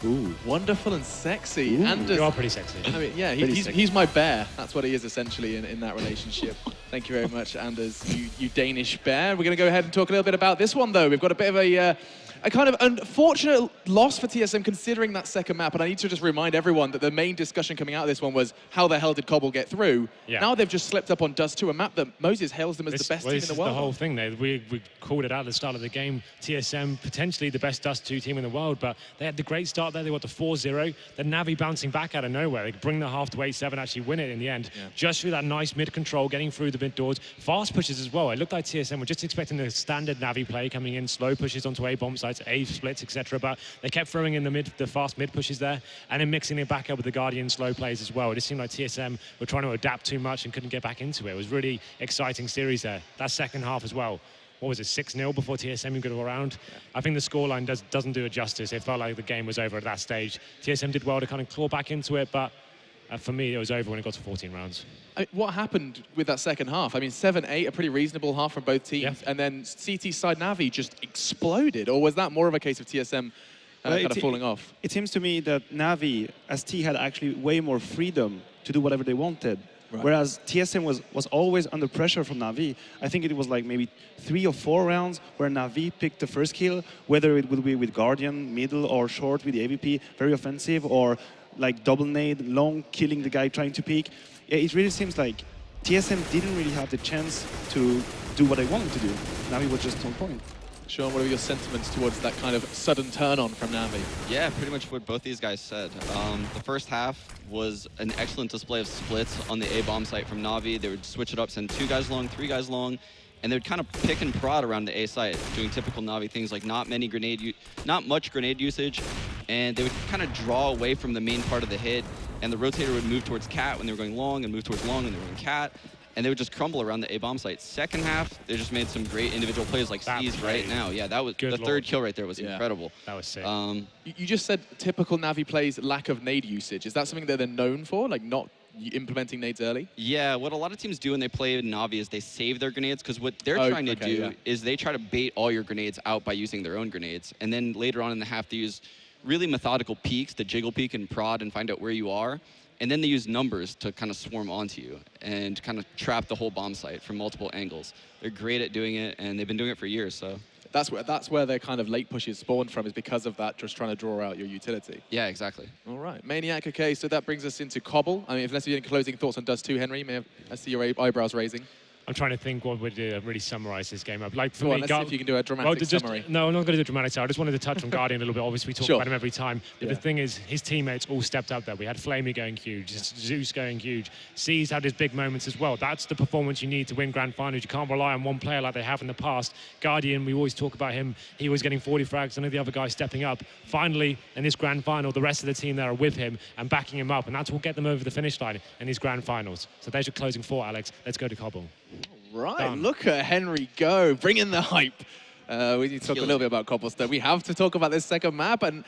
Ooh, wonderful and sexy. Ooh, and you are pretty sexy. I mean, yeah, he's my bear. That's what he is essentially in that relationship. Thank you very much, Anders, you Danish bear. We're going to go ahead and talk a little bit about this one, though. We've got a bit of a kind of unfortunate loss for TSM considering that second map, and I need to just remind everyone that the main discussion coming out of this one was how the hell did Cobble get through? Yeah. Now they've just slipped up on Dust 2, a map that Moses hails them as the best team in the world. This is the whole thing there. We called it out at the start of the game. TSM, potentially the best Dust 2 team in the world, but they had the great start there. They got the 4-0. The Na'Vi bouncing back out of nowhere. They could bring the half to 8-7, actually win it in the end. Yeah. Just through that nice mid-control, getting through the mid doors. Fast pushes as well. It looked like TSM were just expecting the standard Na'Vi play coming in, slow pushes onto A bomb sites, A splits, etc. But they kept throwing in the fast mid pushes there, and then mixing it back up with the Guardian slow plays as well. It just seemed like TSM were trying to adapt too much and couldn't get back into it. It was really exciting series there. That second half as well. What was it, 6-0 before TSM could go around? Yeah. I think the scoreline doesn't do it justice. It felt like the game was over at that stage. TSM did well to kind of claw back into it, but for me, it was over when it got to 14 rounds. I mean, what happened with that second half? I mean, 7-8, a pretty reasonable half from both teams, and then CT side Na'Vi just exploded, or was that more of a case of TSM Well, kind of falling off. It seems to me that Navi, as T, had actually way more freedom to do whatever they wanted. Right. Whereas TSM was always under pressure from Navi. I think it was like maybe 3 or 4 rounds where Navi picked the first kill, whether it would be with Guardian, middle, or short with the AVP, very offensive, or like double nade, long, killing the guy trying to peek. Yeah, it really seems like TSM didn't really have the chance to do what they wanted to do. Navi was just on point. Sean, what are your sentiments towards that kind of sudden turn-on from Navi? Yeah, pretty much what both these guys said. The first half was an excellent display of splits on the A-bomb site from Navi. They would switch it up, send 2 guys long, 3 guys long, and they would kind of pick and prod around the A site, doing typical Navi things like not much grenade usage, and they would kind of draw away from the main part of the hit, and the rotator would move towards Cat when they were going long, and move towards long when they were going Cat, and they would just crumble around the A-bomb site. Second half, they just made some great individual plays like C's right now. Yeah, that was the third kill right there was incredible. That was sick. You just said typical Navi plays lack of nade usage. Is that something that they're known for, like not implementing nades early? Yeah, what a lot of teams do when they play Navi is they save their grenades, because what they're trying to do is they try to bait all your grenades out by using their own grenades. And then later on in the half, they use really methodical peeks to jiggle peek and prod and find out where you are. And then they use numbers to kind of swarm onto you and kind of trap the whole bomb site from multiple angles. They're great at doing it, and they've been doing it for years, so. That's where their kind of late pushes spawned from, is because of that, just trying to draw out your utility. Yeah, exactly. All right, Maniac, okay, so that brings us into Cobble. I mean, unless you have any closing thoughts on Dust 2, Henry, I see your eyebrows raising. I'm trying to think what would really summarize this game up. Like for Go on, me, let's see if you can do a dramatic summary. No, I'm not going to do a dramatic summary. I just wanted to touch on Guardian a little bit. Obviously, we talk about him every time. But the thing is, his teammates all stepped up there. We had Flamey going huge, Zeus going huge. C's had his big moments as well. That's the performance you need to win Grand Finals. You can't rely on one player like they have in the past. Guardian, we always talk about him. He was getting 40 frags, and the other guy stepping up. Finally, in this Grand Final, the rest of the team there are with him and backing him up. And that's what will get them over the finish line in these Grand Finals. So there's your closing thought, Alex. Let's go to Cobble. Right, look at Henry go, bring in the hype. We need to talk a little bit about Cobblestone. We have to talk about this second map, and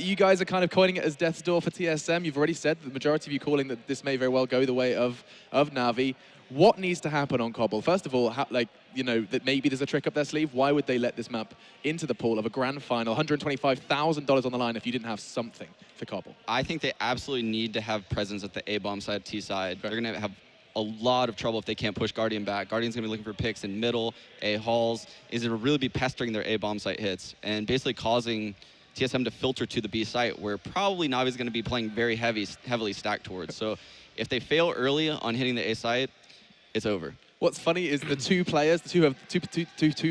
you guys are kind of coining it as Death's Door for TSM. You've already said, the majority of you calling that this may very well go the way of Navi. What needs to happen on Cobble? First of all, that maybe there's a trick up their sleeve. Why would they let this map into the pool of a grand final, $125,000 on the line if you didn't have something for Cobble? I think they absolutely need to have presence at the A-bomb side, T side. They're going to have a lot of trouble if they can't push Guardian back. Guardian's going to be looking for picks in middle, A halls, is to really be pestering their A-bomb site hits and basically causing TSM to filter to the B site, where probably Navi's going to be playing very heavily stacked towards. So if they fail early on hitting the A site, it's over. What's funny is the two players, two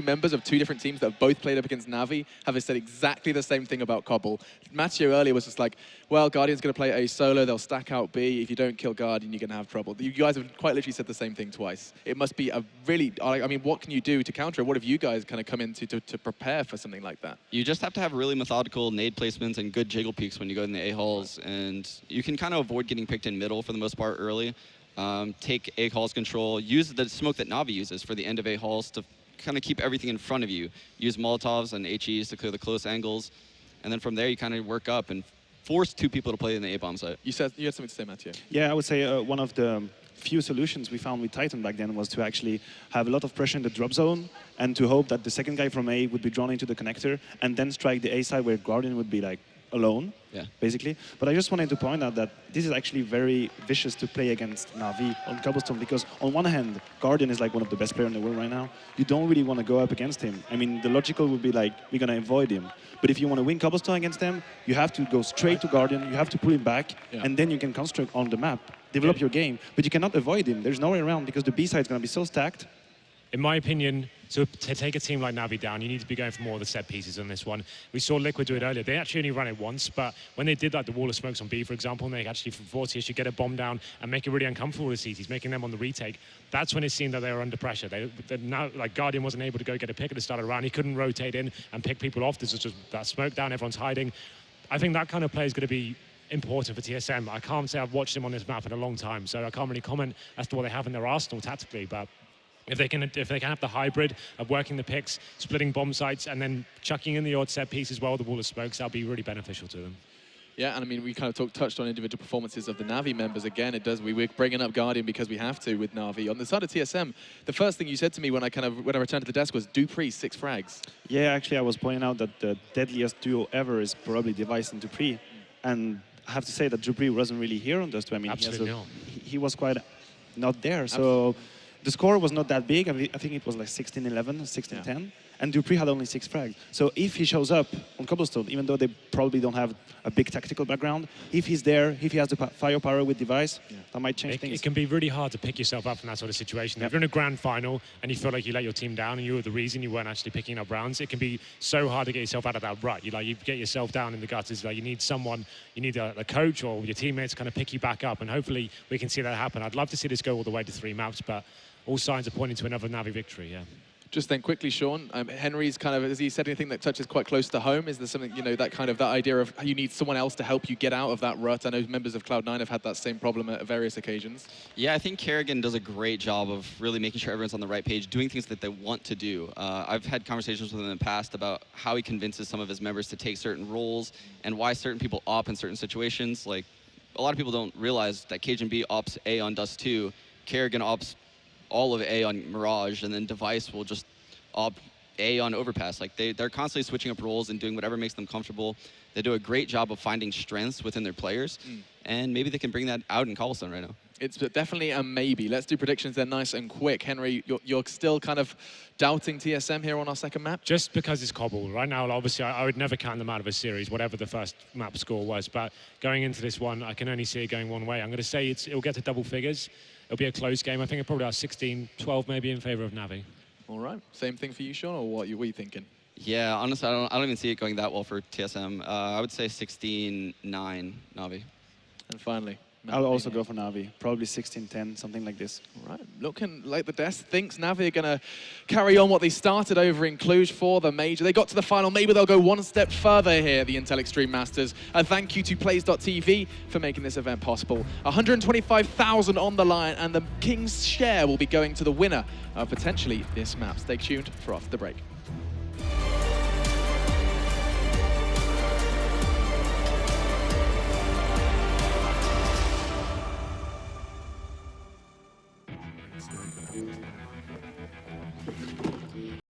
members of 2 different teams that have both played up against Navi have said exactly the same thing about Cobble. Matteo earlier was just like, well, Guardian's going to play A solo, they'll stack out B. If you don't kill Guardian, you're going to have trouble. You guys have quite literally said the same thing twice. It must be a really, I mean, what can you do to counter it? What have you guys kind of come into to prepare for something like that? You just have to have really methodical nade placements and good jiggle peeks when you go in the A halls, and you can kind of avoid getting picked in middle for the most part early. Take A halls control, use the smoke that Navi uses for the end of A halls to kind of keep everything in front of you. Use Molotovs and HEs to clear the close angles, and then from there you kind of work up and force 2 people to play in the A-bomb site. You had something to say, Matteo. Yeah, I would say one of the few solutions we found with Titan back then was to actually have a lot of pressure in the drop zone and to hope that the second guy from A would be drawn into the connector and then strike the A side where Guardian would be like alone, basically. But I just wanted to point out that this is actually very vicious to play against Navi on Cobblestone, because on one hand, Guardian is like one of the best players in the world right now. You don't really want to go up against him. I mean, the logical would be like, we're going to avoid him. But if you want to win Cobblestone against them, you have to go straight to Guardian, you have to pull him back, and then you can concentrate on the map, develop your game. But you cannot avoid him. There's no way around, because the B side is going to be so stacked. In my opinion, to take a team like Navi down, you need to be going for more of the set pieces on this one. We saw Liquid do it earlier. They actually only ran it once, but when they did like the wall of smokes on B, for example, and they actually from 40 should get a bomb down and make it really uncomfortable with CTs, making them on the retake, that's when it seemed that they were under pressure. Now, like Guardian wasn't able to go get a pick at the start of the round. He couldn't rotate in and pick people off. There's just that smoke down, everyone's hiding. I think that kind of play is going to be important for TSM. I can't say I've watched him on this map in a long time, so I can't really comment as to what they have in their arsenal tactically, but if they can have the hybrid of working the picks, splitting bomb sites, and then chucking in the odd set piece as well, the wall of smokes, that'll be really beneficial to them. Yeah, and I mean, we kind of touched on individual performances of the Na'Vi members. Again, we're bringing up Guardian because we have to with Na'Vi. On the side of TSM, the first thing you said to me when I returned to the desk was Dupree, 6 frags. Yeah, actually, I was pointing out that the deadliest duo ever is probably Device and Dupree. And I have to say that Dupree wasn't really here on Dust 2. I mean, he was quite not there. So the score was not that big. I think it was like 16-11, 16-10. And Dupree had only 6 frags. So if he shows up on Cobblestone, even though they probably don't have a big tactical background, if he's there, if he has the firepower with Device, that might change things. It can be really hard to pick yourself up from that sort of situation. If you're in a grand final and you feel like you let your team down and you were the reason you weren't actually picking up rounds, it can be so hard to get yourself out of that rut. You get yourself down in the gutters. You need someone, you need a coach or your teammates to kind of pick you back up, and hopefully we can see that happen. I'd love to see this go all the way to 3 maps, but all signs are pointing to another Na'Vi victory, Just then quickly, Sean, Henry's kind of, has he said anything that touches quite close to home? Is there something, that idea of you need someone else to help you get out of that rut? I know members of Cloud9 have had that same problem at various occasions. Yeah, I think Kerrigan does a great job of really making sure everyone's on the right page, doing things that they want to do. I've had conversations with him in the past about how he convinces some of his members to take certain roles and why certain people op in certain situations. Like, a lot of people don't realize that Cajun B ops A on Dust 2, Kerrigan ops all of A on Mirage, and then Device will just op A on Overpass. Like they're constantly switching up roles and doing whatever makes them comfortable. They do a great job of finding strengths within their players, and maybe they can bring that out in Cobblestone right now. It's definitely a maybe. Let's do predictions then nice and quick. Henry, you're still kind of doubting TSM here on our second map? Just because it's Cobble. Right now, obviously, I would never count them out of a series, whatever the first map score was. But going into this one, I can only see it going one way. I'm going to say it'll get to double figures. It'll be a close game. I think it'll probably have 16-12 maybe in favor of Na'Vi. All right. Same thing for you, Sean, or what are you thinking? Yeah, honestly, I don't even see it going that well for TSM. I would say 16-9 Na'Vi. And finally, I'll also go for Na'Vi, probably 16-10, something like this. All right, looking like the desk thinks Na'Vi are going to carry on what they started over in Cluj for the major. They got to the final, maybe they'll go one step further here, the Intel Extreme Masters. And thank you to Plays.tv for making this event possible. 125,000 on the line, and the King's share will be going to the winner of potentially this map. Stay tuned for after the break.